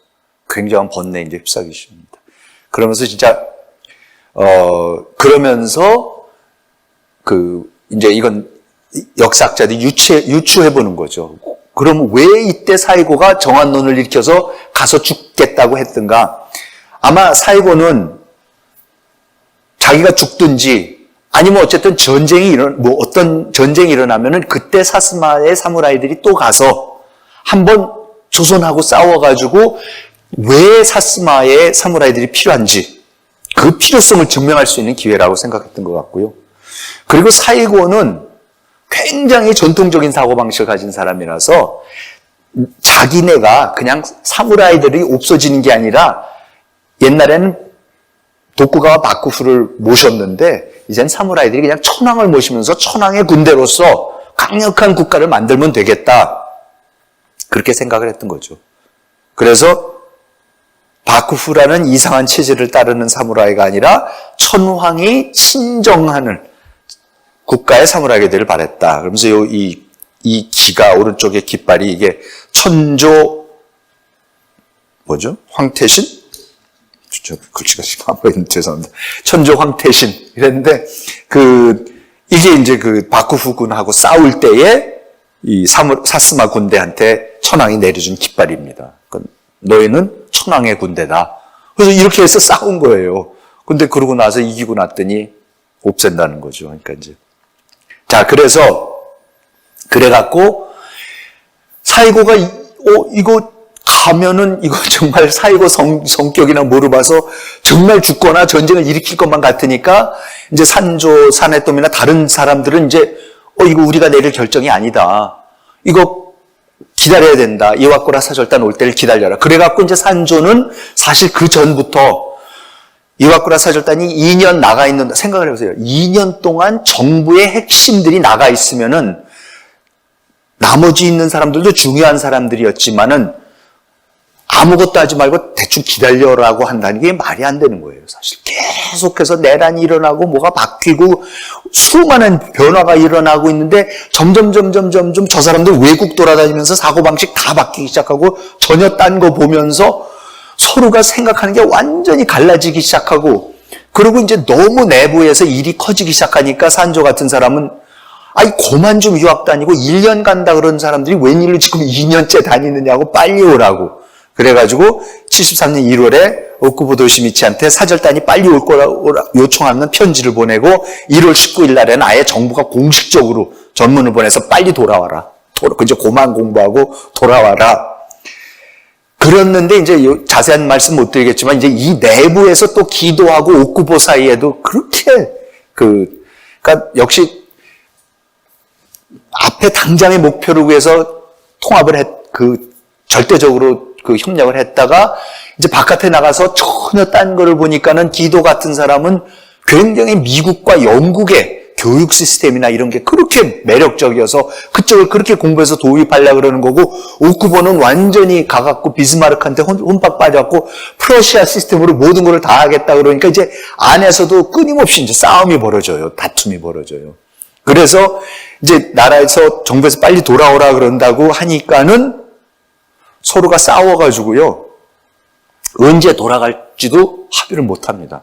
굉장한 번뇌에 이제 휩싸이십니다. 그러면서 진짜 그러면서 이제 이건 역사학자들이 유추해 보는 거죠. 그럼 왜 이때 사이고가 정한론을 일으켜서 가서 죽겠다고 했던가? 아마 사이고는 자기가 죽든지 아니면 어쨌든 어떤 전쟁이 일어나면은 그때 사스마의 사무라이들이 또 가서 한번 조선하고 싸워가지고 왜 사스마의 사무라이들이 필요한지 그 필요성을 증명할 수 있는 기회라고 생각했던 것 같고요. 그리고 사이고는 굉장히 전통적인 사고방식을 가진 사람이라서 자기네가 그냥 사무라이들이 없어지는 게 아니라 옛날에는 도쿠가와 마쿠프를 모셨는데 이젠 사무라이들이 그냥 천황을 모시면서 천황의 군대로서 강력한 국가를 만들면 되겠다. 그렇게 생각을 했던 거죠. 그래서 바쿠프라는 이상한 체제를 따르는 사무라이가 아니라 천황이 친정하는 국가의 사무라이가 되기를 바랬다. 그러면서 이 기가 오른쪽에 깃발이 이게 천조 황태신? 저 글씨가 지금 안 보이는데 죄송합니다. 천조 황태신 이랬는데 이게 이제 바쿠프군하고 싸울 때에 이 사스마 군대한테 천황이 내려준 깃발입니다. 너희는 천황의 군대다. 그래서 이렇게 해서 싸운 거예요. 근데 그러고 나서 이기고 났더니 없앤다는 거죠. 그러니까 이제 그래갖고 사이고가 이거 가면은 이거 정말 사이고 성격이나 모르봐서 정말 죽거나 전쟁을 일으킬 것만 같으니까 이제 산조, 사네톰이나 다른 사람들은 이제 이거 우리가 내릴 결정이 아니다. 이거 기다려야 된다. 이와꾸라 사절단 올 때를 기다려라. 그래갖고 이제 산조는 사실 그 전부터 이와꾸라 사절단이 2년 나가 있는, 생각을 해보세요. 2년 동안 정부의 핵심들이 나가 있으면은 나머지 있는 사람들도 중요한 사람들이었지만은 아무것도 하지 말고 대충 기다려라고 한다는 게 말이 안 되는 거예요. 사실 계속해서 내란이 일어나고 뭐가 바뀌고 수많은 변화가 일어나고 있는데 점점 저 사람들 외국 돌아다니면서 사고방식 다 바뀌기 시작하고 전혀 딴 거 보면서 서로가 생각하는 게 완전히 갈라지기 시작하고 그리고 이제 너무 내부에서 일이 커지기 시작하니까 산조 같은 사람은 고만 좀 유학 다니고 1년 간다 그런 사람들이 웬일로 지금 2년째 다니느냐고 빨리 오라고. 그래가지고 73년 1월에 오쿠보 도시미치한테 사절단이 빨리 올 거라고 요청하는 편지를 보내고 1월 19일 날에는 아예 정부가 공식적으로 전문을 보내서 빨리 돌아와라. 이제 고만 공부하고 돌아와라. 그랬는데 이제 자세한 말씀 못 드리겠지만 이제 이 내부에서 또 기도하고 오쿠보 사이에도 그렇게 그러니까 역시 앞에 당장의 목표를 위해서 통합을 절대적으로 협력을 했다가 이제 바깥에 나가서 전혀 딴 거를 보니까는 기도 같은 사람은 굉장히 미국과 영국의 교육 시스템이나 이런 게 그렇게 매력적이어서 그쪽을 그렇게 공부해서 도입하려고 그러는 거고 오쿠보는 완전히 가갖고 비스마르크한테 혼밥 빠져갖고 프러시아 시스템으로 모든 걸 다 하겠다 그러니까 이제 안에서도 끊임없이 이제 싸움이 벌어져요. 다툼이 벌어져요. 그래서 이제 나라에서 정부에서 빨리 돌아오라 그런다고 하니까는 서로가 싸워가지고요. 언제 돌아갈지도 합의를 못합니다.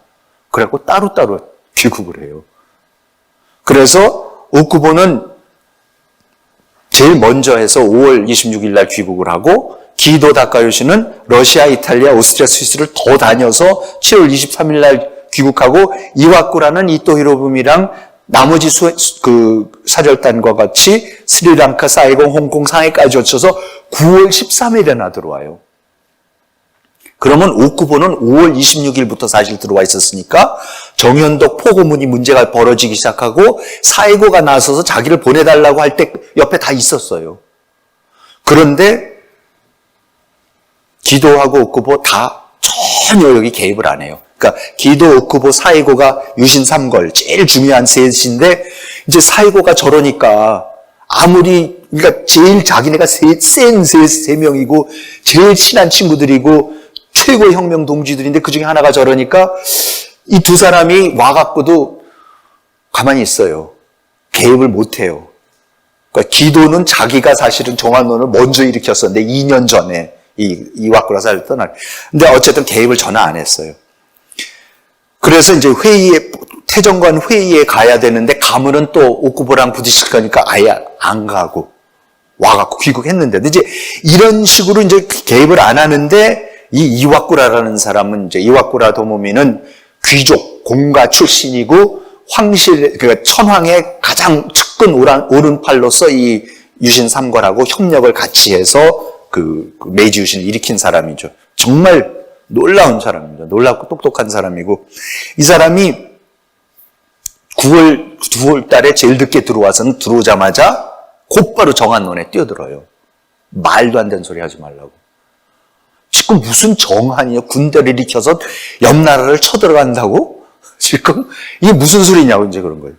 그래갖고 따로따로 귀국을 해요. 그래서 오쿠보는 제일 먼저 해서 5월 26일 날 귀국을 하고 기도 다카요시는 러시아, 이탈리아, 오스트리아, 스위스를 더 다녀서 7월 23일 날 귀국하고 이와쿠라는 이토 히로부미랑 나머지 사절단과 같이 스리랑카, 사이공, 홍콩, 상해까지 거쳐서 9월 13일에 들어와요. 그러면 오쿠보는 5월 26일부터 사실 들어와 있었으니까 정현덕 포고문이 문제가 벌어지기 시작하고 사이고가 나서서 자기를 보내달라고 할 때 옆에 다 있었어요. 그런데 기도하고 오쿠보 다 전혀 여기 개입을 안 해요. 그러니까 기도, 오쿠보, 사이고가 유신 3걸 제일 중요한 셋인데 이제 사이고가 저러니까 그러니까 제일 자기네가 센 세 명이고 제일 친한 친구들이고 최고의 혁명 동지들인데 그중에 하나가 저러니까 이 두 사람이 와갖고도 가만히 있어요. 개입을 못해요. 그러니까 기도는 자기가 사실은 정한론을 먼저 일으켰었는데 2년 전에 이와쿠라 사절단을. 근데 어쨌든 개입을 전혀 안 했어요. 그래서 이제 태정관 회의에 가야 되는데 가면은 또 오쿠보랑 부딪힐 거니까 아예 안 가고 와갖고 귀국했는데 이제 이런 식으로 이제 개입을 안 하는데 이 이와꾸라라는 사람은 이제 이와꾸라 도모미는 귀족 공가 출신이고 그러니까 천황의 가장 측근 오른팔로서 이 유신 삼권하고 협력을 같이 해서 그 메이지 유신을 일으킨 사람이죠. 정말 놀라운 사람입니다. 놀랍고 똑똑한 사람이고 이 사람이 9월 달에 제일 늦게 들어오자마자 곧바로 정한론에 뛰어들어요. 말도 안 되는 소리 하지 말라고. 지금 무슨 정한이요? 군대를 일으켜서 옆 나라를 쳐들어간다고? 지금 이게 무슨 소리냐고 이제 그런 거예요.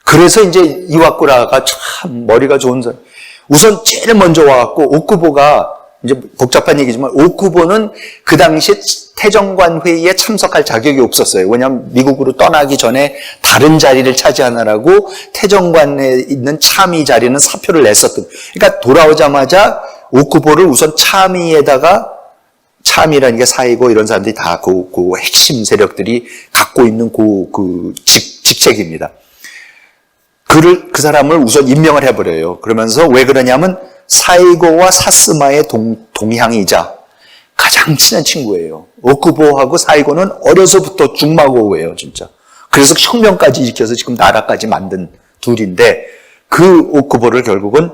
그래서 이제 이와꾸라가 참 머리가 좋은 사람. 우선 제일 먼저 와갖고 오쿠보가 이제 복잡한 얘기지만 오쿠보는 그 당시에 태정관 회의에 참석할 자격이 없었어요. 왜냐하면 미국으로 떠나기 전에 다른 자리를 차지하느라고 태정관에 있는 참의 자리는 사표를 냈었던. 그러니까 돌아오자마자 오쿠보를 우선 참의라는 게 사이고 이런 사람들이 다 그 핵심 세력들이 갖고 있는 직책입니다. 그 사람을 우선 임명을 해버려요. 그러면서 왜 그러냐면 사이고와 사스마의 동향이자 가장 친한 친구예요. 오쿠보하고 사이고는 어려서부터 중마고우예요, 진짜. 그래서 혁명까지 일으켜서 지금 나라까지 만든 둘인데 그 오쿠보를 결국은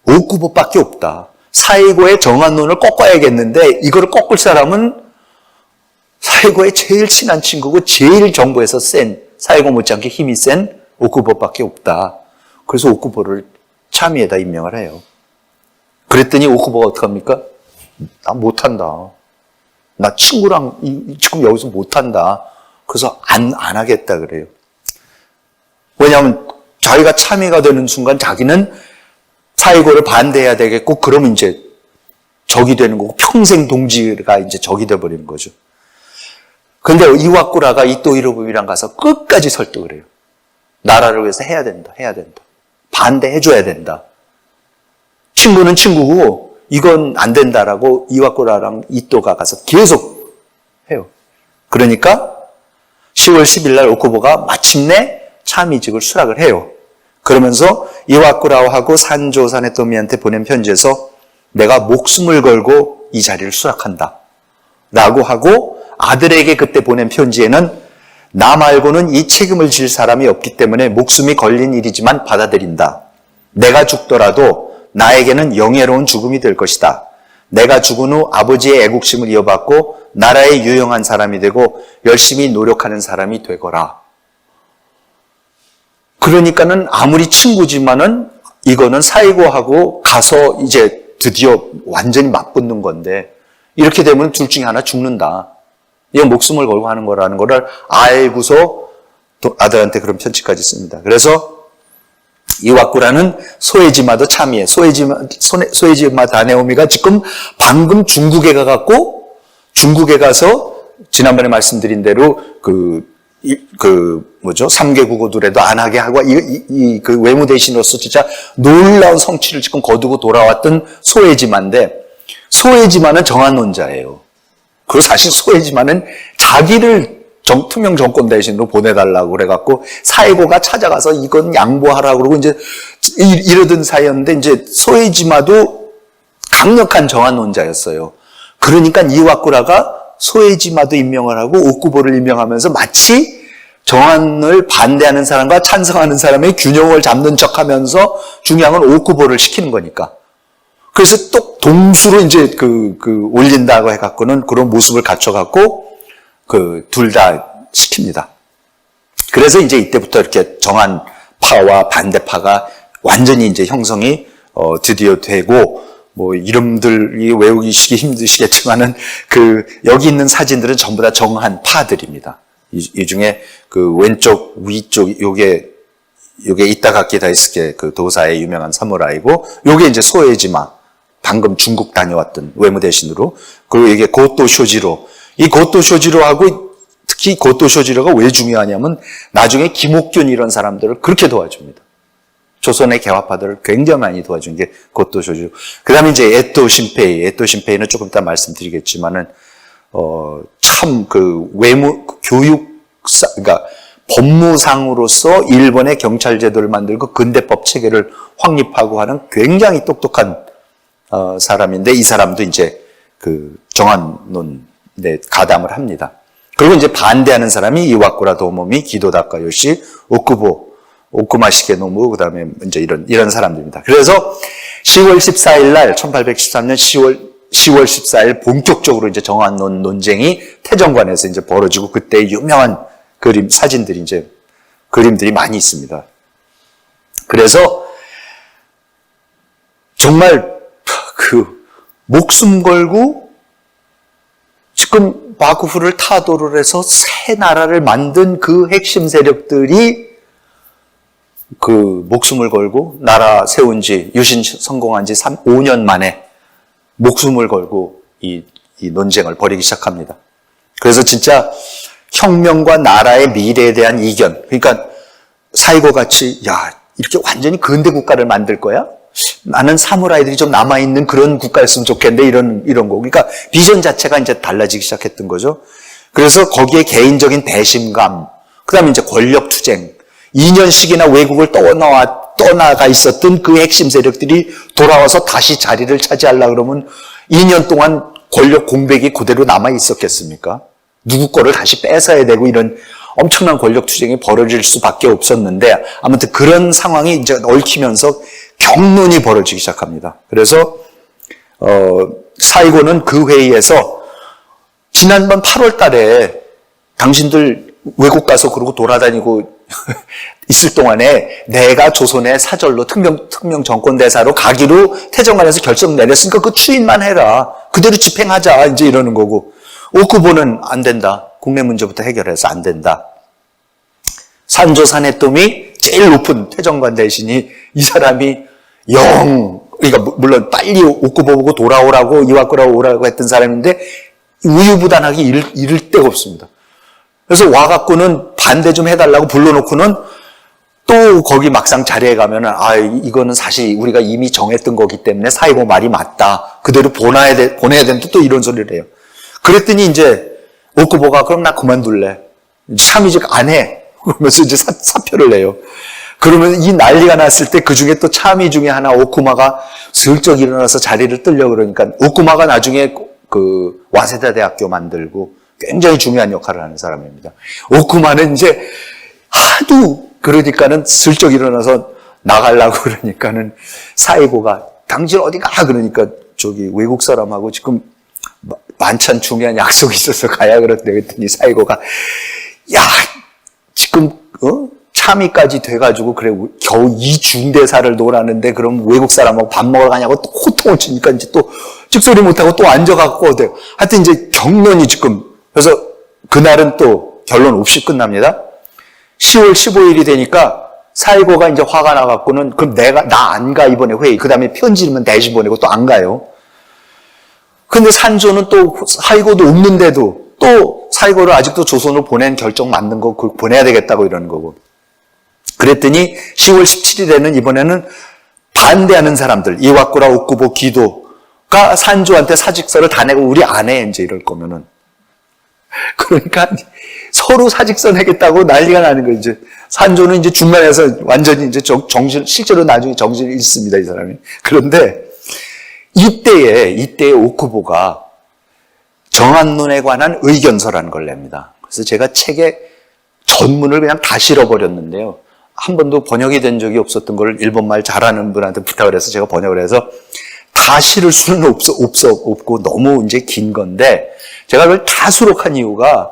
오쿠보밖에 없다. 사이고의 정한론을 꺾어야겠는데 이거를 꺾을 사람은 사이고의 제일 친한 친구고 제일 정부에서 사이고 못지않게 힘이 센 오쿠보밖에 없다. 그래서 오쿠보를 참의에다 임명을 해요. 그랬더니 오쿠보가 어떡합니까? 나 못한다. 나 친구랑 지금 여기서 못한다. 그래서 안 하겠다 그래요. 왜냐하면 자기가 참의가 되는 순간 자기는 사이고를 반대해야 되겠고 그러면 이제 적이 되는 거고 평생 동지가 이제 적이 돼버리는 거죠. 그런데 이와꾸라가 이토히로부미랑 가서 끝까지 설득을 해요. 나라를 위해서 해야 된다. 반대해줘야 된다. 친구는 친구고 이건 안 된다라고 이와꾸라랑 이토가 가서 계속 해요. 그러니까 10월 10일 날 오쿠보가 마침내 참의직을 수락을 해요. 그러면서 이와꾸라하고 산조 사네토미한테 보낸 편지에서 내가 목숨을 걸고 이 자리를 수락한다. 라고 하고 아들에게 그때 보낸 편지에는 나 말고는 이 책임을 질 사람이 없기 때문에 목숨이 걸린 일이지만 받아들인다. 내가 죽더라도 나에게는 영예로운 죽음이 될 것이다. 내가 죽은 후 아버지의 애국심을 이어받고 나라의 유용한 사람이 되고 열심히 노력하는 사람이 되거라. 그러니까는 아무리 친구지만은 이거는 사이고하고 가서 이제 드디어 완전히 맞붙는 건데 이렇게 되면 둘 중에 하나 죽는다. 이건 목숨을 걸고 하는 거라는 거를 알고서 아들한테 그런 편지까지 씁니다. 그래서 이와꾸라는 소에지마도 참이에 소에지마 다네오미가 지금 방금 중국에 중국에 가서 지난번에 말씀드린 대로 그 3개 국어들에도 안 하게 하고 그 외무대신으로서 진짜 놀라운 성취를 지금 거두고 돌아왔던 소에지마인데 소에지마는 정한론자예요. 그리고 사실 소에지마는 자기를 투명 정권 대신으로 보내달라고 그래갖고 사이고가 찾아가서 이건 양보하라고 그러고 이제 이러던 사이였는데 이제 소에지마도 강력한 정한론자였어요. 그러니까 이와꾸라가 소에지마도 임명을 하고 오쿠보를 임명하면서 마치 정한을 반대하는 사람과 찬성하는 사람의 균형을 잡는 척하면서 중요한 건 오쿠보를 시키는 거니까. 그래서 또 동수로 이제 올린다고 해갖고는 그런 모습을 갖춰갖고 둘 다 시킵니다. 그래서 이제 이때부터 이렇게 정한파와 반대파가 완전히 이제 형성이 드디어 되고 뭐 이름들이 외우기시기 힘드시겠지만은 여기 있는 사진들은 전부 다 정한파들입니다. 이 중에 왼쪽 위쪽 요게 이타가키 다이스케 도사의 유명한 사무라이고 요게 이제 소에지마 방금 중국 다녀왔던 외무대신으로 그리고 이게 고토 쇼지로 이 고토 쇼지로하고 특히 고토 쇼지로가 왜 중요하냐면 나중에 김옥균 이런 사람들을 그렇게 도와줍니다. 조선의 개화파들을 굉장히 많이 도와준 게 고토 쇼지로. 그 다음에 이제 에토 신페이는 조금 이따 말씀드리겠지만은 참 그러니까 법무상으로서 일본의 경찰 제도를 만들고 근대법 체계를 확립하고 하는 굉장히 똑똑한 사람인데, 이 사람도 이제 그 정한론에 가담을 합니다. 그리고 이제 반대하는 사람이 이와쿠라 도모미, 기도 다카요시, 오쿠마시게 노무, 그 다음에 이제 이런 사람들입니다. 그래서 10월 14일 날, 1813년 10월 14일 본격적으로 이제 정한론 논쟁이 태정관에서 이제 벌어지고, 그때 유명한 사진들이 이제 그림들이 많이 있습니다. 그래서 정말 목숨 걸고 지금 마구후를 타도를 해서 새 나라를 만든 그 핵심 세력들이 목숨을 걸고 나라 세운 지, 유신 성공한 지 5년 만에 목숨을 걸고 이 논쟁을 벌이기 시작합니다. 그래서 진짜 혁명과 나라의 미래에 대한 이견, 그러니까 사이고 같이 이렇게 완전히 근대 국가를 만들 거야? 나는 사무라이들이 좀 남아있는 그런 국가였으면 좋겠는데 이런 거. 그러니까 비전 자체가 이제 달라지기 시작했던 거죠. 그래서 거기에 개인적인 배신감, 그 다음에 이제 권력 투쟁, 2년씩이나 외국을 떠나가 있었던 그 핵심 세력들이 돌아와서 다시 자리를 차지하려고 그러면 2년 동안 권력 공백이 그대로 남아 있었겠습니까? 누구 거를 다시 뺏어야 되고 이런 엄청난 권력 투쟁이 벌어질 수밖에 없었는데, 아무튼 그런 상황이 이제 얽히면서 격론이 벌어지기 시작합니다. 그래서 사이고는 그 회의에서 지난번 8월 달에 당신들 외국 가서 그러고 돌아다니고 있을 동안에 내가 조선의 사절로 특명 정권대사로 가기로 태정관에서 결정 내렸으니까 그 추인만 해라. 그대로 집행하자. 이제 이러는 거고, 오쿠보는 안 된다. 국내 문제부터 해결해서 안 된다. 산조 사네토미 제일 높은 태정관 대신이 이 사람이 그러니까 물론 빨리 오쿠보 보고 돌아오라고, 이와쿠라 오라고 했던 사람인데 우유부단하게 이를 데가 없습니다. 그래서 와갖고는 반대 좀 해달라고 불러놓고는 또 거기 막상 자리에 가면은 이거는 사실 우리가 이미 정했던 거기 때문에 사이고 말이 맞다. 그대로 보내야 되는데 또 이런 소리를 해요. 그랬더니 이제 오쿠보가 그럼 나 그만둘래. 참이직 안 해. 그러면서 이제 사표를 내요. 그러면 이 난리가 났을 때 그 중에 또 참이 중에 하나 오쿠마가 슬쩍 일어나서 자리를 뜨려고 그러니까, 오쿠마가 나중에 그 와세다 대학교 만들고 굉장히 중요한 역할을 하는 사람입니다. 오쿠마는 이제 하도 그러니까는 슬쩍 일어나서 나가려고 그러니까는 사이고가 당신 어디 가? 그러니까 저기 외국 사람하고 지금 만찬 중요한 약속이 있어서 가야 그랬더니 사이고가 지금 참이까지 돼가지고 그래 겨우 이 중대사를 놀았는데 그럼 외국 사람하고 밥 먹으러 가냐고 또 호통을 치니까 이제 또 찍소리 못하고 또 앉아갖고 하여튼 이제 격론이 지금, 그래서 그날은 또 결론 없이 끝납니다. 10월 15일이 되니까 사이고가 이제 화가 나갖고는 그럼 나 안 가 이번에 회의. 그 다음에 편지는 대신 보내고 또 안 가요. 근데 산조는 또 사이고도 없는데도 또 사이고를 아직도 조선으로 보낸 결정 맞는 거 보내야 되겠다고 이러는 거고. 그랬더니 10월 17일에는 이번에는 반대하는 사람들, 이와쿠라, 오쿠보, 기도가 산조한테 사직서를 다 내고 우리 안 해 이제 이럴 거면은. 그러니까 서로 사직서 내겠다고 난리가 나는 거예요. 이제 산조는 이제 중간에서 완전히 이제 실제로 나중에 정신을 잃습니다, 이 사람이. 그런데 이때에 오쿠보가 정한론에 관한 의견서라는 걸 냅니다. 그래서 제가 책에 전문을 그냥 다 실어버렸는데요. 한 번도 번역이 된 적이 없었던 걸 일본말 잘하는 분한테 부탁을 해서 제가 번역을 해서 다 실을 수는 없고 너무 이제 긴 건데, 제가 그걸 다 수록한 이유가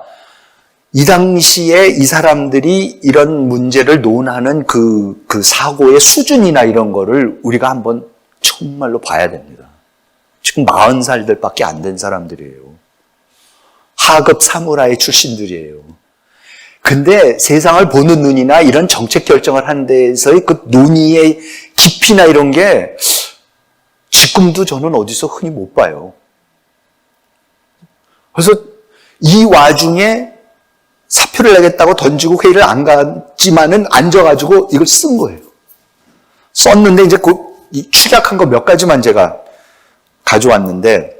이 당시에 이 사람들이 이런 문제를 논하는 그 사고의 수준이나 이런 거를 우리가 한번 정말로 봐야 됩니다. 지금 40살들밖에 안 된 사람들이에요. 하급 사무라이 출신들이에요. 근데 세상을 보는 눈이나 이런 정책 결정을 하는 데서의 그 논의의 깊이나 이런 게 지금도 저는 어디서 흔히 못 봐요. 그래서 이 와중에 사표를 내겠다고 던지고 회의를 안 갔지만은 앉아가지고 이걸 쓴 거예요. 썼는데 이제 이 축약한 거 몇 가지만 제가 가져왔는데,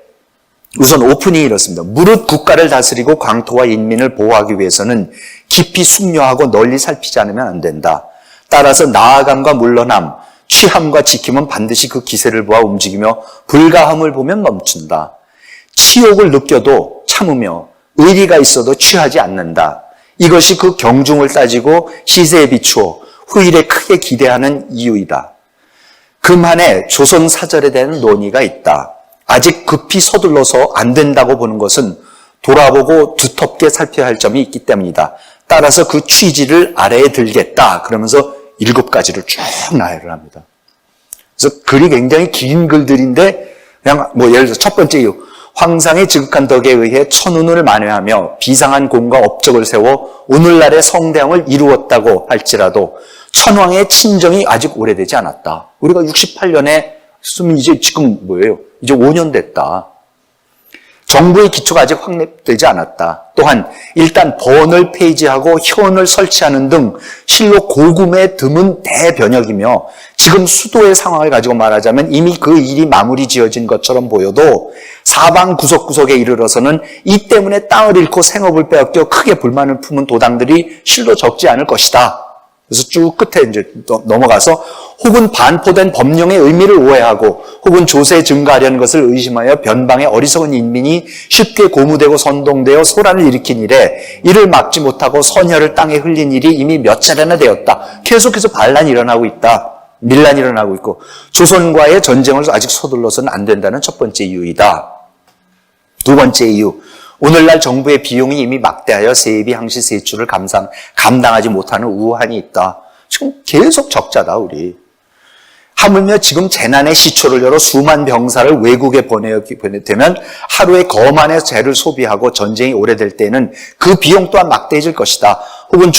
우선 오프닝이 이렇습니다. 무릇 국가를 다스리고 광토와 인민을 보호하기 위해서는 깊이 숙려하고 널리 살피지 않으면 안 된다. 따라서 나아감과 물러남, 취함과 지킴은 반드시 그 기세를 보아 움직이며 불가함을 보면 멈춘다. 치욕을 느껴도 참으며 의리가 있어도 취하지 않는다. 이것이 그 경중을 따지고 시세에 비추어 후일에 크게 기대하는 이유이다. 금한에 조선 사절에 대한 논의가 있다. 아직 급히 서둘러서 안 된다고 보는 것은 돌아보고 두텁게 살펴야 할 점이 있기 때문이다. 따라서 그 취지를 아래에 들겠다. 그러면서 7가지를 쭉 나열을 합니다. 그래서 글이 굉장히 긴 글들인데 그냥 예를 들어서 첫 번째 이유. 황상의 지극한 덕에 의해 천운을 만회하며 비상한 공과 업적을 세워 오늘날의 성대왕을 이루었다고 할지라도 천황의 친정이 아직 오래되지 않았다. 우리가 68년에 했으면 이제 지금 뭐예요? 이제 5년 됐다. 정부의 기초가 아직 확립되지 않았다. 또한 일단 번을 폐지하고 현을 설치하는 등 실로 고금에 드문 대변혁이며 지금 수도의 상황을 가지고 말하자면 이미 그 일이 마무리 지어진 것처럼 보여도 사방 구석구석에 이르러서는 이 때문에 땅을 잃고 생업을 빼앗겨 크게 불만을 품은 도당들이 실로 적지 않을 것이다. 그래서 쭉 끝에 이제 넘어가서 혹은 반포된 법령의 의미를 오해하고 혹은 조세 증가하려는 것을 의심하여 변방의 어리석은 인민이 쉽게 고무되고 선동되어 소란을 일으킨 일에 이를 막지 못하고 선혈을 땅에 흘린 일이 이미 몇 차례나 되었다. 계속해서 반란이 일어나고 있다. 밀란이 일어나고 있고 조선과의 전쟁을 아직 서둘러서는 안 된다는 첫 번째 이유이다. 두 번째 이유. 오늘날 정부의 비용이 이미 막대하여 세비, 항시, 세출을 감당하지 못하는 우한이 있다. 지금 계속 적자다, 우리. 하물며 지금 재난의 시초를 열어 수만 병사를 외국에 보내되면 하루에 거만의 재를 소비하고 전쟁이 오래될 때에는 그 비용 또한 막대해질 것이다. 혹은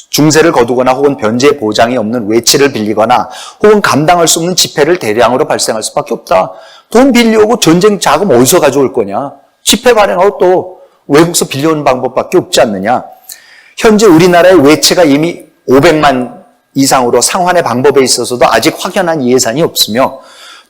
중세를 거두거나 혹은 변제의 보장이 없는 외채를 빌리거나 혹은 감당할 수 없는 지폐를 대량으로 발생할 수밖에 없다. 돈 빌려오고 전쟁 자금 어디서 가져올 거냐? 지폐 발행하고 또 외국에서 빌려오는 방법밖에 없지 않느냐. 현재 우리나라의 외채가 이미 500만 이상으로 상환의 방법에 있어서도 아직 확연한 예산이 없으며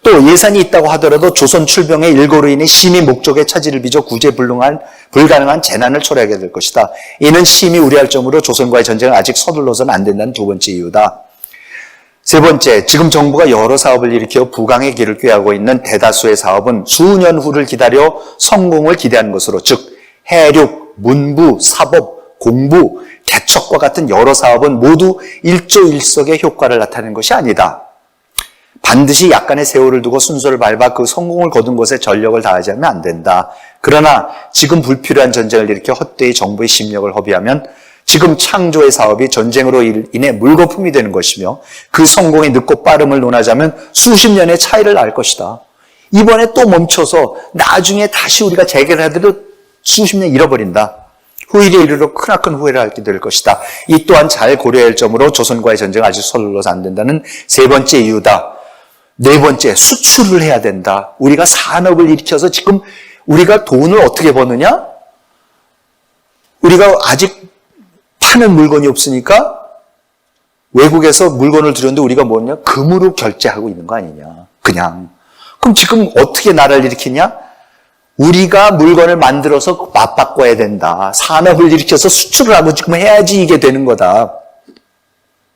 또 예산이 있다고 하더라도 조선 출병의 일고로 인해 심히 목적의 차질을 빚어 구제 불가능한 재난을 초래하게 될 것이다. 이는 심히 우려할 점으로 조선과의 전쟁은 아직 서둘러서는 안 된다는 두 번째 이유다. 세 번째, 지금 정부가 여러 사업을 일으켜 부강의 길을 꾀하고 있는 대다수의 사업은 수년 후를 기다려 성공을 기대하는 것으로 즉 해륙, 문부, 사법, 공부, 대척과 같은 여러 사업은 모두 일조일석의 효과를 나타내는 것이 아니다. 반드시 약간의 세월을 두고 순서를 밟아 그 성공을 거둔 것에 전력을 다하지 않으면 안 된다. 그러나 지금 불필요한 전쟁을 일으켜 헛되이 정부의 심력을 허비하면 지금 창조의 사업이 전쟁으로 인해 물거품이 되는 것이며 그 성공의 늦고 빠름을 논하자면 수십 년의 차이를 알 것이다. 이번에 또 멈춰서 나중에 다시 우리가 재개를 하더라도 수십 년 잃어버린다. 후일에 이르러 크나큰 후회를 하게 될 것이다. 이 또한 잘 고려해야 할 점으로 조선과의 전쟁은 아직 서둘러서 안 된다는 세 번째 이유다. 네 번째, 수출을 해야 된다. 우리가 산업을 일으켜서 지금 우리가 돈을 어떻게 버느냐? 우리가 아직 파는 물건이 없으니까 외국에서 물건을 들였는데 우리가 뭐냐? 금으로 결제하고 있는 거 아니냐. 그냥. 그럼 지금 어떻게 나라를 일으키냐? 우리가 물건을 만들어서 맞바꿔야 된다. 산업을 일으켜서 수출을 하고 지금 해야지 이게 되는 거다.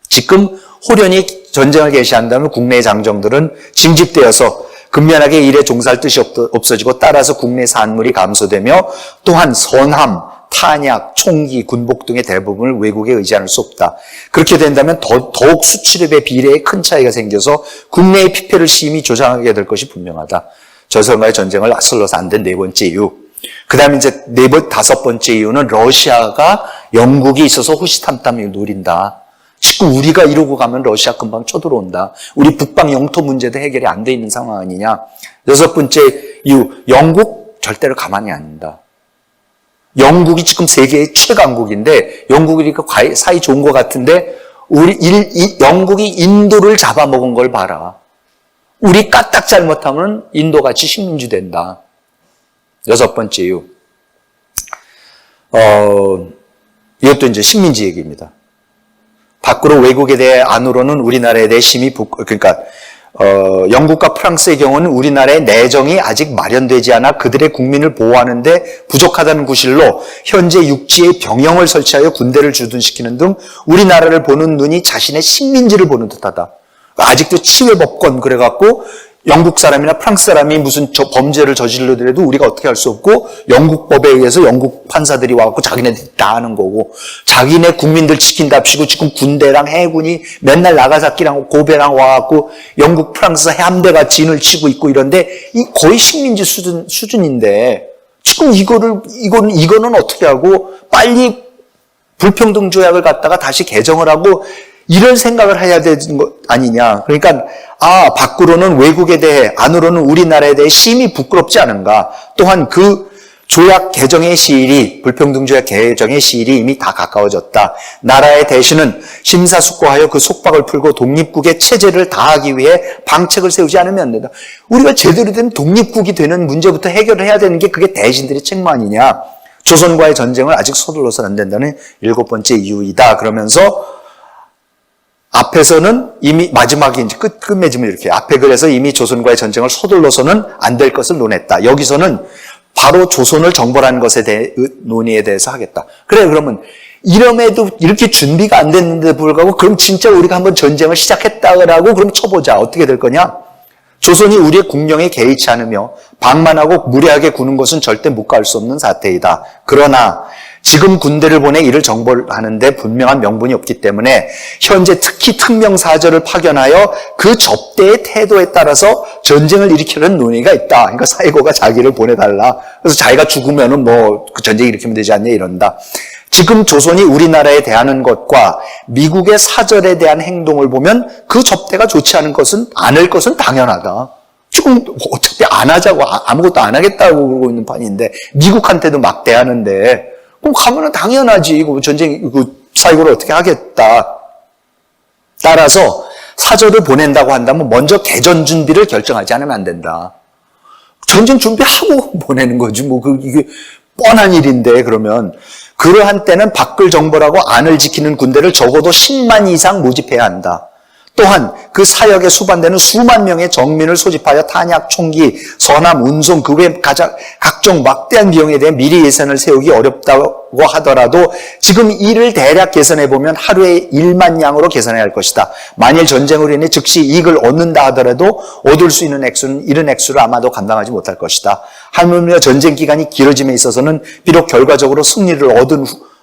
지금 호련히 전쟁을 개시한다면 국내의 장정들은 징집되어서 근면하게 일에 종사할 뜻이 없어지고 따라서 국내 산물이 감소되며 또한 선함, 탄약, 총기, 군복 등의 대부분을 외국에 의지할 수 없다. 그렇게 된다면 더욱 수출입의 비례에 큰 차이가 생겨서 국내의 피폐를 심히 조장하게 될 것이 분명하다. 조선과의 전쟁을 서둘러서 안 된 네 번째 이유. 그 다음에 이제 다섯 번째 이유는 러시아가 영국이 있어서 호시탐탐 노린다. 지금 우리가 이러고 가면 러시아 금방 쳐들어온다. 우리 북방 영토 문제도 해결이 안 돼 있는 상황 아니냐. 여섯 번째 이유. 영국 절대로 가만히 안 둔다. 영국이 지금 세계의 최강국인데 영국이 사이 좋은 것 같은데 영국이 인도를 잡아먹은 걸 봐라. 우리 까딱 잘못하면 인도같이 식민지 된다. 여섯 번째 이유. 이것도 이제 식민지 얘기입니다. 밖으로 외국에 대해 안으로는 우리나라에 대해 심히 영국과 프랑스의 경우는 우리나라의 내정이 아직 마련되지 않아 그들의 국민을 보호하는데 부족하다는 구실로 현재 육지에 병영을 설치하여 군대를 주둔시키는 등 우리나라를 보는 눈이 자신의 식민지를 보는 듯하다. 아직도 치외법권 그래갖고 영국 사람이나 프랑스 사람이 무슨 범죄를 저질러더라도 우리가 어떻게 할 수 없고 영국 법에 의해서 영국 판사들이 와갖고 자기네들이 다 하는 거고 자기네 국민들 지킨답시고 지금 군대랑 해군이 맨날 나가사키랑 고베랑 와갖고 영국 프랑스 함대가 진을 치고 있고 이런데 이 거의 식민지 수준인데 지금 이거는 어떻게 하고 빨리 불평등 조약을 갖다가 다시 개정을 하고 이런 생각을 해야 되는 거 아니냐. 그러니까 밖으로는 외국에 대해 안으로는 우리나라에 대해 심히 부끄럽지 않은가. 또한 그 조약 개정의 시일이 불평등 조약 개정의 시일이 이미 다 가까워졌다. 나라의 대신은 심사숙고하여 그 속박을 풀고 독립국의 체제를 다하기 위해 방책을 세우지 않으면 안 된다. 우리가 제대로 된 독립국이 되는 문제부터 해결을 해야 되는 게 그게 대신들의 책무 아니냐. 조선과의 전쟁을 아직 서둘러서는 안 된다는 7번째 이유이다. 그러면서 앞에서는 이미 마지막에 이제 끝맺음을 이렇게 앞에 그래서 이미 조선과의 전쟁을 서둘러서는 안 될 것을 논했다. 여기서는 바로 조선을 정벌하는 것에 대해 논의에 대해서 하겠다. 그래 그러면 이럼에도 이렇게 준비가 안 됐는데 불구하고 그럼 진짜 우리가 한번 전쟁을 시작했다고 그럼 쳐보자. 어떻게 될 거냐? 조선이 우리의 국령에 개의치 않으며 방만하고 무례하게 구는 것은 절대 묵과할 수 없는 사태이다. 그러나 지금 군대를 보내 이를 정벌하는데 분명한 명분이 없기 때문에 현재 특히 특명사절을 파견하여 그 접대의 태도에 따라서 전쟁을 일으키려는 논의가 있다. 그러니까 사이고가 자기를 보내달라. 그래서 자기가 죽으면은 그 전쟁 일으키면 되지 않냐 이런다. 지금 조선이 우리나라에 대하는 것과 미국의 사절에 대한 행동을 보면 그 접대가 좋지 않을 것은 당연하다. 지금 어차피 안 하자고 아무것도 안 하겠다고 그러고 있는 판인데 미국한테도 막 대하는데 그럼 가면은 당연하지. 전쟁, 사이고를 어떻게 하겠다. 따라서 사절을 보낸다고 한다면 먼저 개전 준비를 결정하지 않으면 안 된다. 전쟁 준비하고 보내는 거지. 이게 뻔한 일인데, 그러면. 그러한 때는 밖을 정벌하고 안을 지키는 군대를 적어도 10만 이상 모집해야 한다. 또한 그 사역에 수반되는 수만 명의 정민을 소집하여 탄약, 총기, 선함, 운송, 그 외 각종 막대한 비용에 대해 미리 예산을 세우기 어렵다고 하더라도 지금 이를 대략 계산해보면 하루에 1만 양으로 계산해야 할 것이다. 만일 전쟁으로 인해 즉시 이익을 얻는다 하더라도 얻을 수 있는 액수는 이런 액수를 아마도 감당하지 못할 것이다. 하물며 전쟁 기간이 길어짐에 있어서는 비록 결과적으로 승리를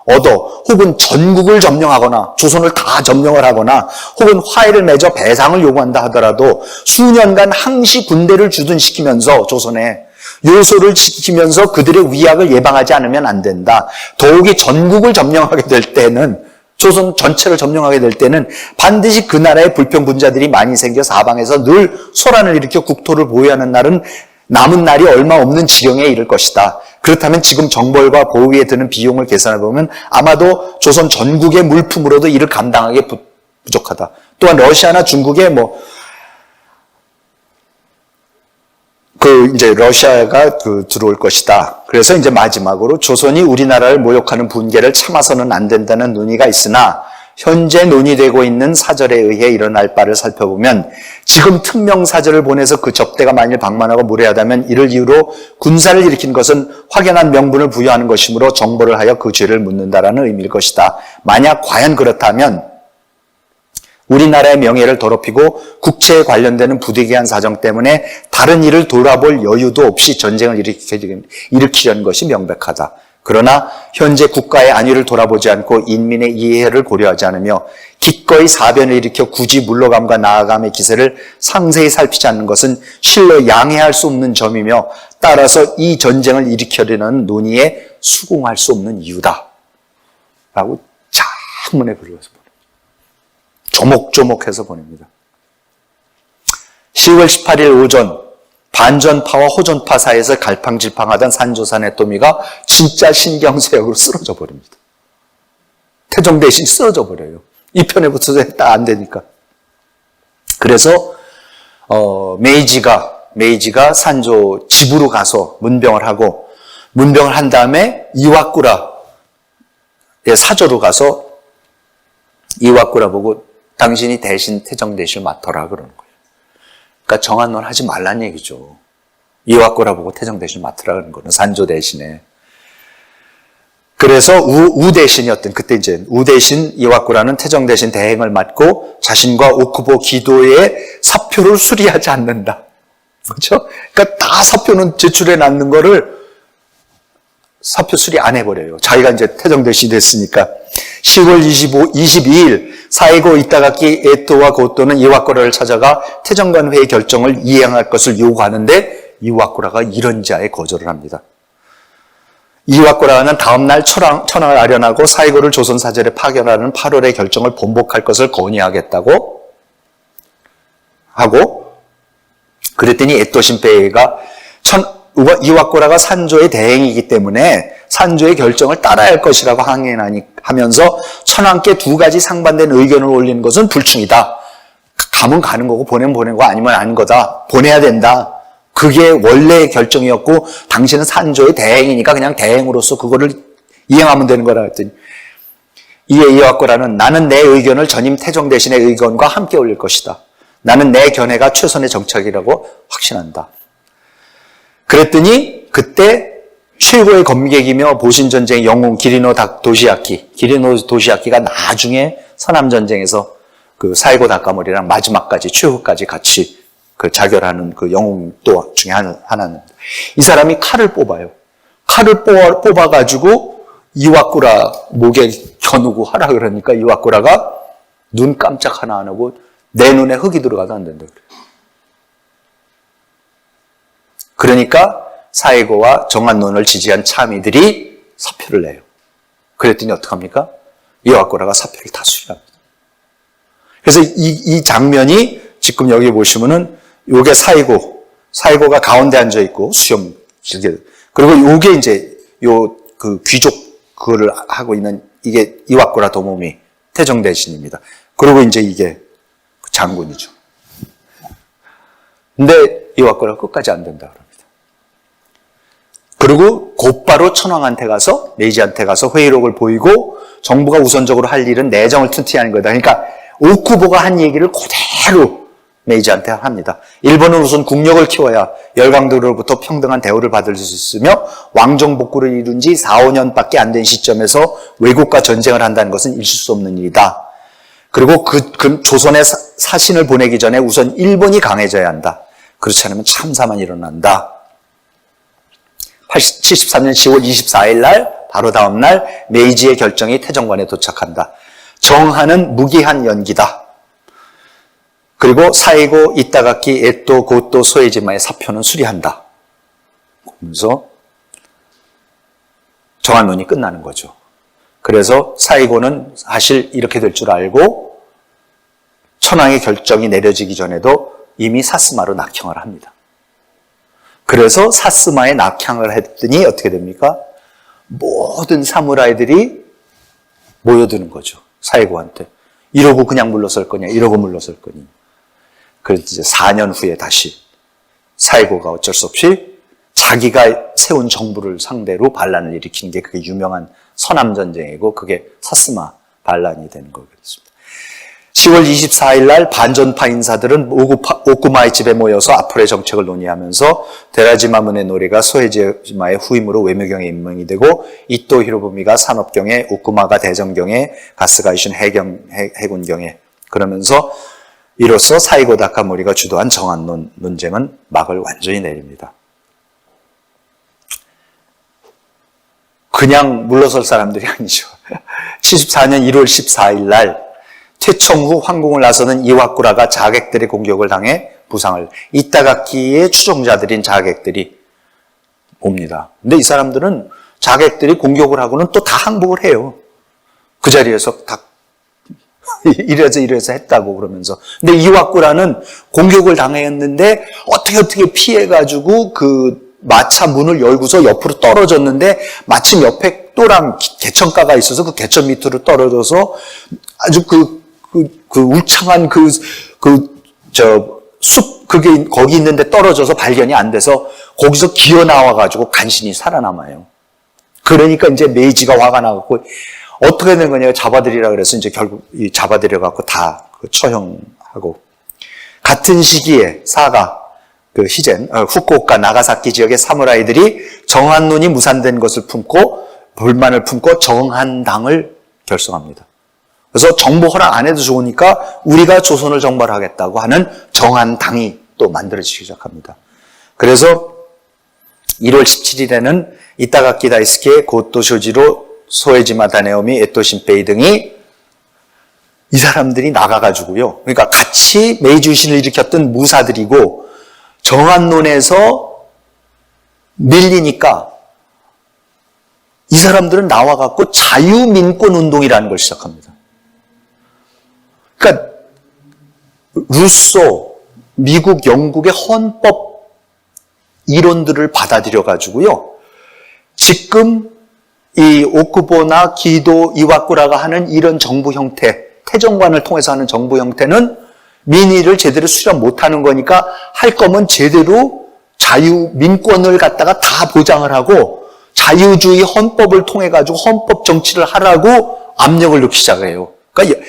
얻어 혹은 전국을 점령하거나 조선을 다 점령을 하거나 혹은 화해를 맺어 배상을 요구한다 하더라도 수년간 항시 군대를 주둔시키면서 조선에 요소를 지키면서 그들의 위약을 예방하지 않으면 안 된다. 더욱이 전국을 점령하게 될 때는 조선 전체를 점령하게 될 때는 반드시 그 나라의 불평분자들이 많이 생겨 사방에서 늘 소란을 일으켜 국토를 보유하는 날은 남은 날이 얼마 없는 지경에 이를 것이다. 그렇다면 지금 정벌과 보호에 드는 비용을 계산해보면 아마도 조선 전국의 물품으로도 이를 감당하기 부족하다. 또한 러시아나 중국에 이제 러시아가 들어올 것이다. 그래서 이제 마지막으로 조선이 우리나라를 모욕하는 분계를 참아서는 안 된다는 논의가 있으나 현재 논의되고 있는 사절에 의해 일어날 바를 살펴보면 지금 특명사절을 보내서 그 접대가 만일 방만하고 무례하다면 이를 이유로 군사를 일으킨 것은 확연한 명분을 부여하는 것이므로 정벌을 하여 그 죄를 묻는다라는 의미일 것이다. 만약 과연 그렇다면 우리나라의 명예를 더럽히고 국채에 관련되는 부득이한 사정 때문에 다른 일을 돌아볼 여유도 없이 전쟁을 일으키려는 것이 명백하다. 그러나 현재 국가의 안위를 돌아보지 않고 인민의 이해를 고려하지 않으며 기꺼이 사변을 일으켜 굳이 물러감과 나아감의 기세를 상세히 살피지 않는 것은 실로 양해할 수 없는 점이며 따라서 이 전쟁을 일으키려는 논의에 수긍할 수 없는 이유다. 라고 장문에 글을 써서 조목조목해서 보냅니다. 10월 18일 오전 반전파와 호전파 사이에서 갈팡질팡하던 산조산의 또미가 진짜 신경쇠약으로 쓰러져 버립니다. 태종 대신 쓰러져 버려요. 이 편에 붙어서 딱 안 되니까. 그래서 메이지가 산조 집으로 가서 문병을 하고 문병을 한 다음에 이와꾸라의 사조로 가서 이와꾸라 보고 당신이 대신 태종 대신을 맡아라 그러는 거예요. 그러니까 정한론 하지 말란 얘기죠. 이와꾸라 보고 태정 대신 맡으라는 거는 산조 대신에. 그래서 우 대신이었던 그때 이제 우 대신 이와꾸라는 태정 대신 대행을 맡고 자신과 오쿠보 기도의 사표를 수리하지 않는다. 그렇죠? 그러니까 다 사표는 제출해 놨는 거를 사표 수리 안 해버려요. 자기가 이제 태정 대신이 됐으니까. 10월 22일 사이고 이타가키 에토와 고토는 이와꾸라를 찾아가 태정관 회의 결정을 이행할 것을 요구하는데 이와꾸라가 이런 자에 거절을 합니다. 이와꾸라는 다음날 천황을 아련하고 사이고를 조선사절에 파견하는 8월의 결정을 번복할 것을 건의하겠다고 하고, 그랬더니 에토 신페이가 이와꾸라가 산조의 대행이기 때문에 산조의 결정을 따라야 할 것이라고 항의하면서 천황께 두 가지 상반된 의견을 올리는 것은 불충이다. 가면 가는 거고 보내면 보낸 거 아니면 아닌 거다. 보내야 된다. 그게 원래의 결정이었고 당신은 산조의 대행이니까 그냥 대행으로서 그거를 이행하면 되는 거라 했더니, 이에 이와꾸라는 나는 내 의견을 전임 태종 대신의 의견과 함께 올릴 것이다. 나는 내 견해가 최선의 정착이라고 확신한다. 그랬더니 그때 최고의 검객이며 보신전쟁의 영웅 기리노 도시야키가 나중에 서남전쟁에서 그 사이고 다카모리랑 마지막까지 최후까지 같이 그 자결하는 그 영웅 또 중에 하나는 이 사람이 칼을 뽑아요. 칼을 뽑아가지고 이와꾸라 목에 겨누고 하라 그러니까 이와꾸라가 눈 깜짝 하나 안 하고 내 눈에 흙이 들어가도 안 된다 그래요. 그러니까 사이고와 정한론을 지지한 참의들이 사표를 내요. 그랬더니 어떡합니까? 이와꾸라가 사표를 다 수리합니다. 그래서 이 장면이 지금 여기 보시면은 요게 사이고가 가운데 앉아 있고 수염 그리고 요게 이제 요 그 귀족 그거를 하고 있는 이게 이와꾸라 도모미 태정 대신입니다. 그리고 이제 이게 장군이죠. 근데 이와꾸라가 끝까지 안 된다 그럽니다. 그리고 곧바로 천황한테 가서 메이지한테 가서 회의록을 보이고 정부가 우선적으로 할 일은 내정을 튼튼히 하는 거다. 그러니까 오쿠보가 한 얘기를 그대로 메이지한테 합니다. 일본은 우선 국력을 키워야 열강들로부터 평등한 대우를 받을 수 있으며 왕정 복구를 이룬 지 4, 5년밖에 안 된 시점에서 외국과 전쟁을 한다는 것은 있을 수 없는 일이다. 그리고 그 조선에 사신을 보내기 전에 우선 일본이 강해져야 한다. 그렇지 않으면 참사만 일어난다. 73년 10월 24일 날 바로 다음 날 메이지의 결정이 태정관에 도착한다. 정하는 무기한 연기다. 그리고 사이고 이타가키 에토 고토 소에지마의 사표는 수리한다. 그러면서 정한론이 끝나는 거죠. 그래서 사이고는 사실 이렇게 될 줄 알고 천황의 결정이 내려지기 전에도 이미 사스마로 낙향을 합니다. 그래서 사스마에 낙향을 했더니 어떻게 됩니까? 모든 사무라이들이 모여드는 거죠. 사이고한테. 이러고 그냥 물러설 거냐, 이러고 물러설 거냐. 그래서 이제 4년 후에 다시 사이고가 어쩔 수 없이 자기가 세운 정부를 상대로 반란을 일으킨 게 그게 유명한 서남전쟁이고 그게 사스마 반란이 되는 거겠습니다. 10월 24일 날 반전파 인사들은 오쿠마의 집에 모여서 앞으로의 정책을 논의하면서 데라지마문의 노래가 소에지마의 후임으로 외무경에 임명이 되고 이토 히로부미가 산업경에, 오쿠마가 대정경에, 가스가이슌 해군경에 그러면서 이로써 사이고 다카모리가 주도한 정한론 논쟁은 막을 완전히 내립니다. 그냥 물러설 사람들이 아니죠. 74년 1월 14일 날 퇴청 후 황궁을 나서는 이와꾸라가 자객들의 공격을 당해 부상을 이타가키의 추종자들인 자객들이 옵니다. 근데 이 사람들은 자객들이 공격을 하고는 또 다 항복을 해요. 그 자리에서 다 이래서 했다고 그러면서. 근데 이와꾸라는 공격을 당했는데 어떻게 피해가지고 그 마차 문을 열고서 옆으로 떨어졌는데 마침 옆에 또랑 개천가가 있어서 그 개천 밑으로 떨어져서 아주 그 울창한 숲, 그게 거기 있는데 떨어져서 발견이 안 돼서 거기서 기어 나와가지고 간신히 살아남아요. 그러니까 이제 메이지가 화가 나갖고 어떻게 된 거냐 잡아들이라 그래서 이제 결국 잡아들여갖고 다 처형하고 같은 시기에 사가, 히젠, 후쿠오카, 나가사키 지역의 사무라이들이 정한론이 무산된 것을 품고 불만을 품고 정한당을 결성합니다. 그래서 정부 허락 안 해도 좋으니까 우리가 조선을 정벌하겠다고 하는 정한당이 또 만들어지기 시작합니다. 그래서 1월 17일에는 이타가키 다이스케, 고토 쇼지로, 소에지마 다네오미, 에토 신페이 등이 이 사람들이 나가가지고요. 그러니까 같이 메이지 유신을 일으켰던 무사들이고 정한론에서 밀리니까 이 사람들은 나와갖고 자유민권운동이라는 걸 시작합니다. 그러니까 루소, 미국, 영국의 헌법 이론들을 받아들여가지고요. 지금 이 오쿠보나 기도, 이와쿠라가 하는 이런 정부 형태, 태정관을 통해서 하는 정부 형태는 민의를 제대로 수렴 못하는 거니까 할 거면 제대로 자유민권을 갖다가 다 보장을 하고 자유주의 헌법을 통해 가지고 헌법 정치를 하라고 압력을 넣기 시작해요. 그러니까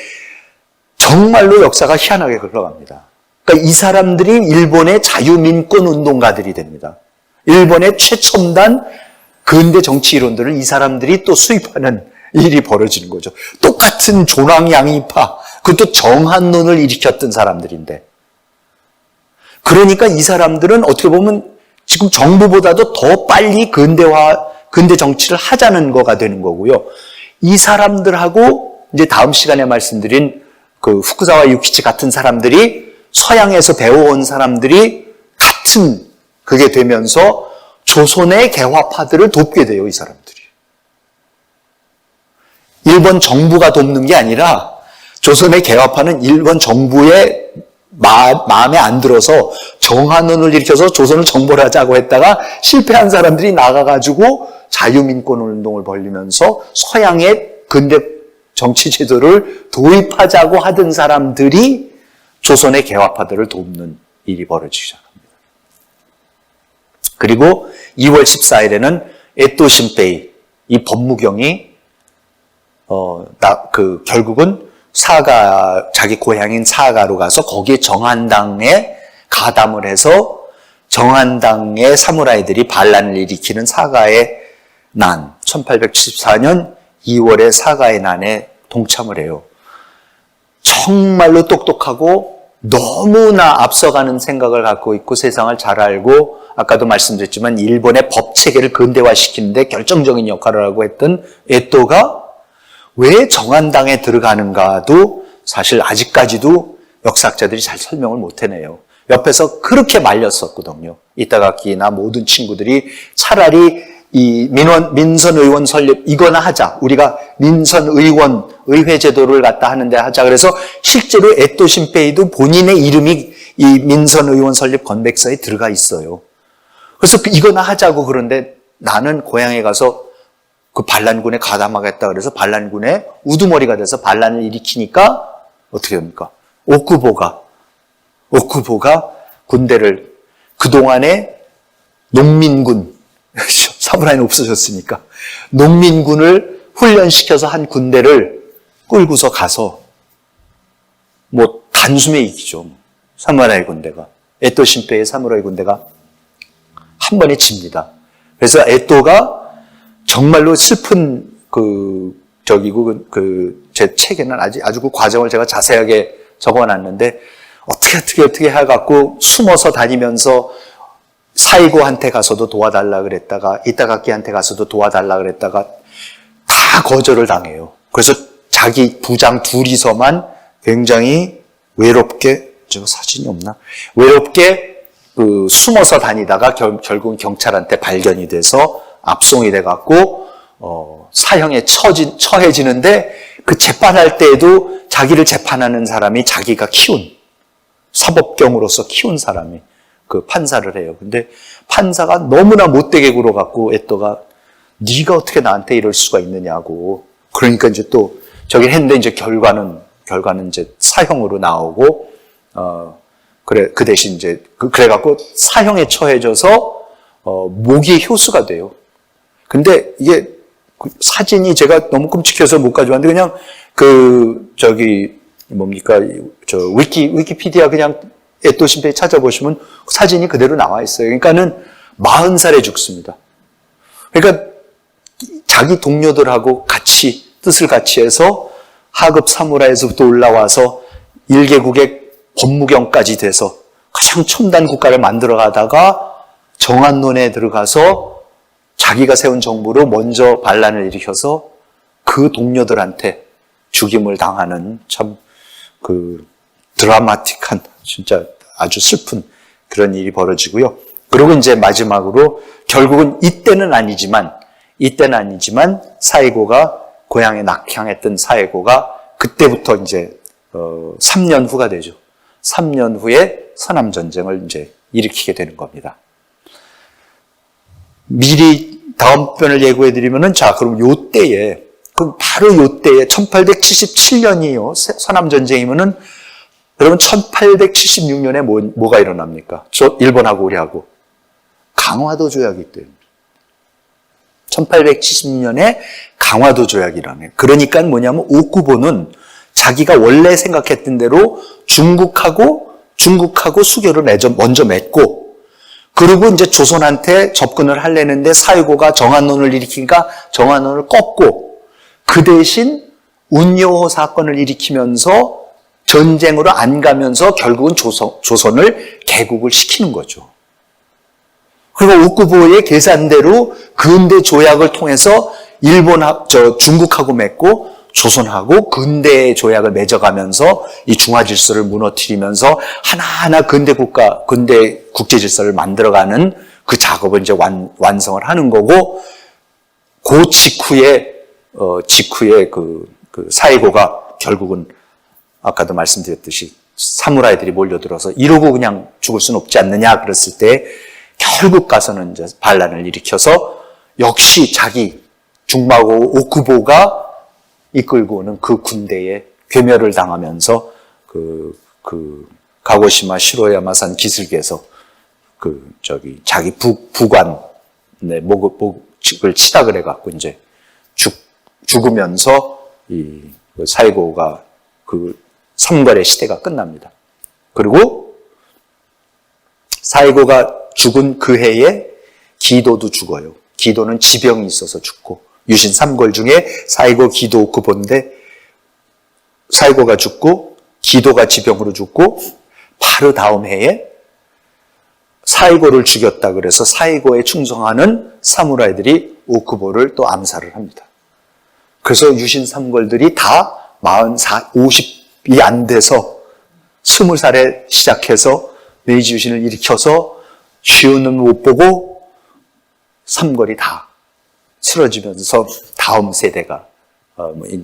정말로 역사가 희한하게 흘러갑니다. 그러니까 이 사람들이 일본의 자유민권 운동가들이 됩니다. 일본의 최첨단 근대 정치 이론들을 이 사람들이 또 수입하는 일이 벌어지는 거죠. 똑같은 조랑양이파, 그것도 정한론을 일으켰던 사람들인데. 그러니까 이 사람들은 어떻게 보면 지금 정부보다도 더 빨리 근대 정치를 하자는 거가 되는 거고요. 이 사람들하고 이제 다음 시간에 말씀드린 그 후쿠사와 유키치 같은 사람들이 서양에서 배워온 사람들이 같은 그게 되면서 조선의 개화파들을 돕게 돼요, 이 사람들이. 일본 정부가 돕는 게 아니라 조선의 개화파는 일본 정부의 마음에 안 들어서 정한론을 일으켜서 조선을 정벌하자고 했다가 실패한 사람들이 나가가지고 자유민권 운동을 벌리면서 서양의 근대 정치 제도를 도입하자고 하던 사람들이 조선의 개화파들을 돕는 일이 벌어지기 시작합니다. 그리고 2월 14일에는 에토 신페이, 이 법무경이 결국은 자기 고향인 사가로 가서 거기에 정한당에 가담을 해서 정한당의 사무라이들이 반란을 일으키는 사가의 난, 1874년 2월의 사가의 난에 동참을 해요. 정말로 똑똑하고 너무나 앞서가는 생각을 갖고 있고 세상을 잘 알고 아까도 말씀드렸지만 일본의 법 체계를 근대화시키는데 결정적인 역할을 하고 했던 에토가 왜 정한당에 들어가는가도 사실 아직까지도 역사학자들이 잘 설명을 못 해내요. 옆에서 그렇게 말렸었거든요. 이타가키나 모든 친구들이 차라리 이 민선 의원 설립 이거나 하자. 우리가 민선 의원 의회 제도를 갖다 하는데 하자. 그래서 실제로 에토 신페이도 본인의 이름이 이 민선 의원 설립 건백서에 들어가 있어요. 그래서 이거나 하자고 그런데 나는 고향에 가서 그 반란군에 가담하겠다 그래서 반란군의 우두머리가 돼서 반란을 일으키니까 어떻게 됩니까? 오쿠보가 군대를 그동안에 농민군 사무라이는 없어졌으니까 농민군을 훈련시켜서 한 군대를 끌고서 가서 뭐 단숨에 이기죠. 사무라이 군대가 에토 신페이의 사무라이 군대가 한 번에 집니다. 그래서 에토가 정말로 슬픈 제 책에는 아주 그 과정을 제가 자세하게 적어놨는데 어떻게 해갖고 숨어서 다니면서 사이고한테 가서도 도와달라 그랬다가 이타가키한테 가서도 도와달라 그랬다가 다 거절을 당해요. 그래서 자기 부장 둘이서만 굉장히 외롭게 저 사진이 없나? 외롭게 숨어서 다니다가 결국은 경찰한테 발견이 돼서 압송이 돼갖고 사형에 처해지는데 그 재판할 때에도 자기를 재판하는 사람이 자기가 키운 사법경으로서 키운 사람이 그 판사를 해요. 근데 판사가 너무나 못되게 굴어갖고 에토가 네가 어떻게 나한테 이럴 수가 있느냐고. 그러니까 이제 또 저기 했는데 이제 결과는 이제 사형으로 나오고 그 대신 이제 그래갖고 사형에 처해져서 모기의 효수가 돼요. 근데 이게 사진이 제가 너무 끔찍해서 못 가져왔는데 그냥 뭡니까 위키피디아 그냥 에토신페이 찾아보시면 사진이 그대로 나와 있어요. 그러니까는 40살에 죽습니다. 그러니까 자기 동료들하고 같이 뜻을 같이 해서 하급 사무라이에서부터 올라와서 1개국의 법무경까지 돼서 가장 첨단 국가를 만들어 가다가 정한론에 들어가서 자기가 세운 정부로 먼저 반란을 일으켜서 그 동료들한테 죽임을 당하는 참 드라마틱한 진짜 아주 슬픈 그런 일이 벌어지고요. 그리고 이제 마지막으로 결국은 이때는 아니지만 사이고가 고향에 낙향했던 사이고가 그때부터 이제 3년 후가 되죠. 3년 후에 서남전쟁을 이제 일으키게 되는 겁니다. 미리 다음 편을 예고해드리면은 자, 그럼 바로 요때에 1877년이요. 서남전쟁이면은 여러분 1876년에 뭐가 일어납니까? 일본하고 우리하고 강화도 조약이 있대요. 1876년에 강화도 조약이라네. 그러니까 뭐냐면 오쿠보는 자기가 원래 생각했던 대로 중국하고 수교를 먼저 맺고, 그리고 이제 조선한테 접근을 하려는데 사이고가 정한론을 일으키니까 정한론을 꺾고, 그 대신 운요호 사건을 일으키면서 전쟁으로 안 가면서 결국은 조선을 개국을 시키는 거죠. 그리고 오쿠보의 계산대로 근대 조약을 통해서 중국하고 맺고 조선하고 근대 조약을 맺어가면서 이 중화 질서를 무너뜨리면서 하나하나 근대 국제 질서를 만들어가는 그 작업을 이제 완성을 하는 거고, 그 직후에 그 사이고가 결국은 아까도 말씀드렸듯이 사무라이들이 몰려들어서 이러고 그냥 죽을 수는 없지 않느냐 그랬을 때 결국 가서는 이제 반란을 일으켜서 역시 자기 중마고 오쿠보가 이끌고 오는 그 군대에 괴멸을 당하면서 가고시마 시로야마산 기슭에서 자기 부관의 목을 치닥을 해갖고 이제 죽으면서 이 사이고가 삼걸의 시대가 끝납니다. 그리고 사이고가 죽은 그 해에 기도도 죽어요. 기도는 지병이 있어서 죽고, 유신 3걸 중에 사이고, 기도, 오쿠보인데 사이고가 죽고 기도가 지병으로 죽고, 바로 다음 해에 사이고를 죽였다 그래서 사이고에 충성하는 사무라이들이 오쿠보를 또 암살을 합니다. 그래서 유신 3걸들이 다 50이 안 돼서 20살에 시작해서 메이지 유신을 일으켜서 쉬우는 못 보고 3걸이 다 쓰러지면서 다음 세대가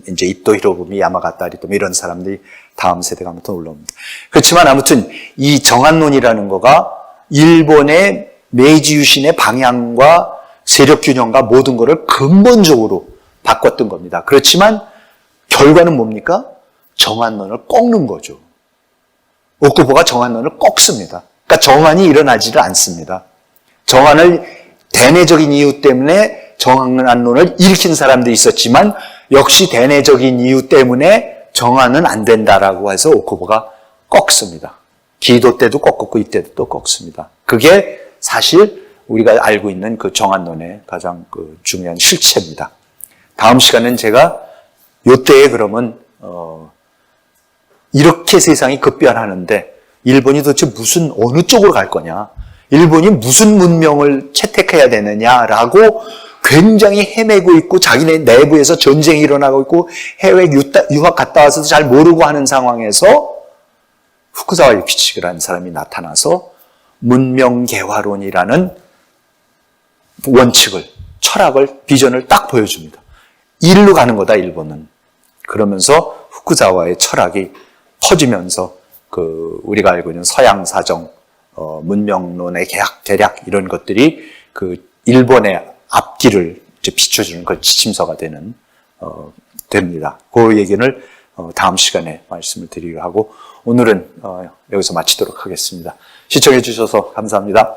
이제 이토 히로부미, 야마가타 아리토미 이런 사람들이 다음 세대가 아무튼 올라옵니다. 그렇지만 아무튼 이 정한론이라는 거가 일본의 메이지 유신의 방향과 세력 균형과 모든 것을 근본적으로 바꿨던 겁니다. 그렇지만 결과는 뭡니까? 정한론을 꺾는 거죠. 오쿠보가 정한론을 꺾습니다. 그러니까 정한이 일어나지를 않습니다. 정한을 대내적인 이유 때문에 정한론을 일으킨 사람도 있었지만 역시 대내적인 이유 때문에 정한은 안 된다라고 해서 오쿠보가 꺾습니다. 기도 때도 꺾었고 이때도 또 꺾습니다. 그게 사실 우리가 알고 있는 그 정한론의 가장 중요한 실체입니다. 다음 시간은 제가 요때에 그러면 이렇게 세상이 급변하는데 일본이 도대체 어느 쪽으로 갈 거냐, 일본이 무슨 문명을 채택해야 되느냐라고 굉장히 헤매고 있고, 자기네 내부에서 전쟁이 일어나고 있고, 해외 유학 갔다 와서도 잘 모르고 하는 상황에서 후쿠자와 유키치라는 사람이 나타나서 문명개화론이라는 원칙을, 철학을, 비전을 딱 보여줍니다. 이리로 가는 거다, 일본은. 그러면서 후쿠자와의 철학이 퍼지면서 우리가 알고 있는 서양 사정, 문명론의 대략 이런 것들이 일본의 앞길을 이제 비춰주는 그 지침서가 됩니다. 그 얘기를 다음 시간에 말씀을 드리려 하고, 오늘은 여기서 마치도록 하겠습니다. 시청해 주셔서 감사합니다.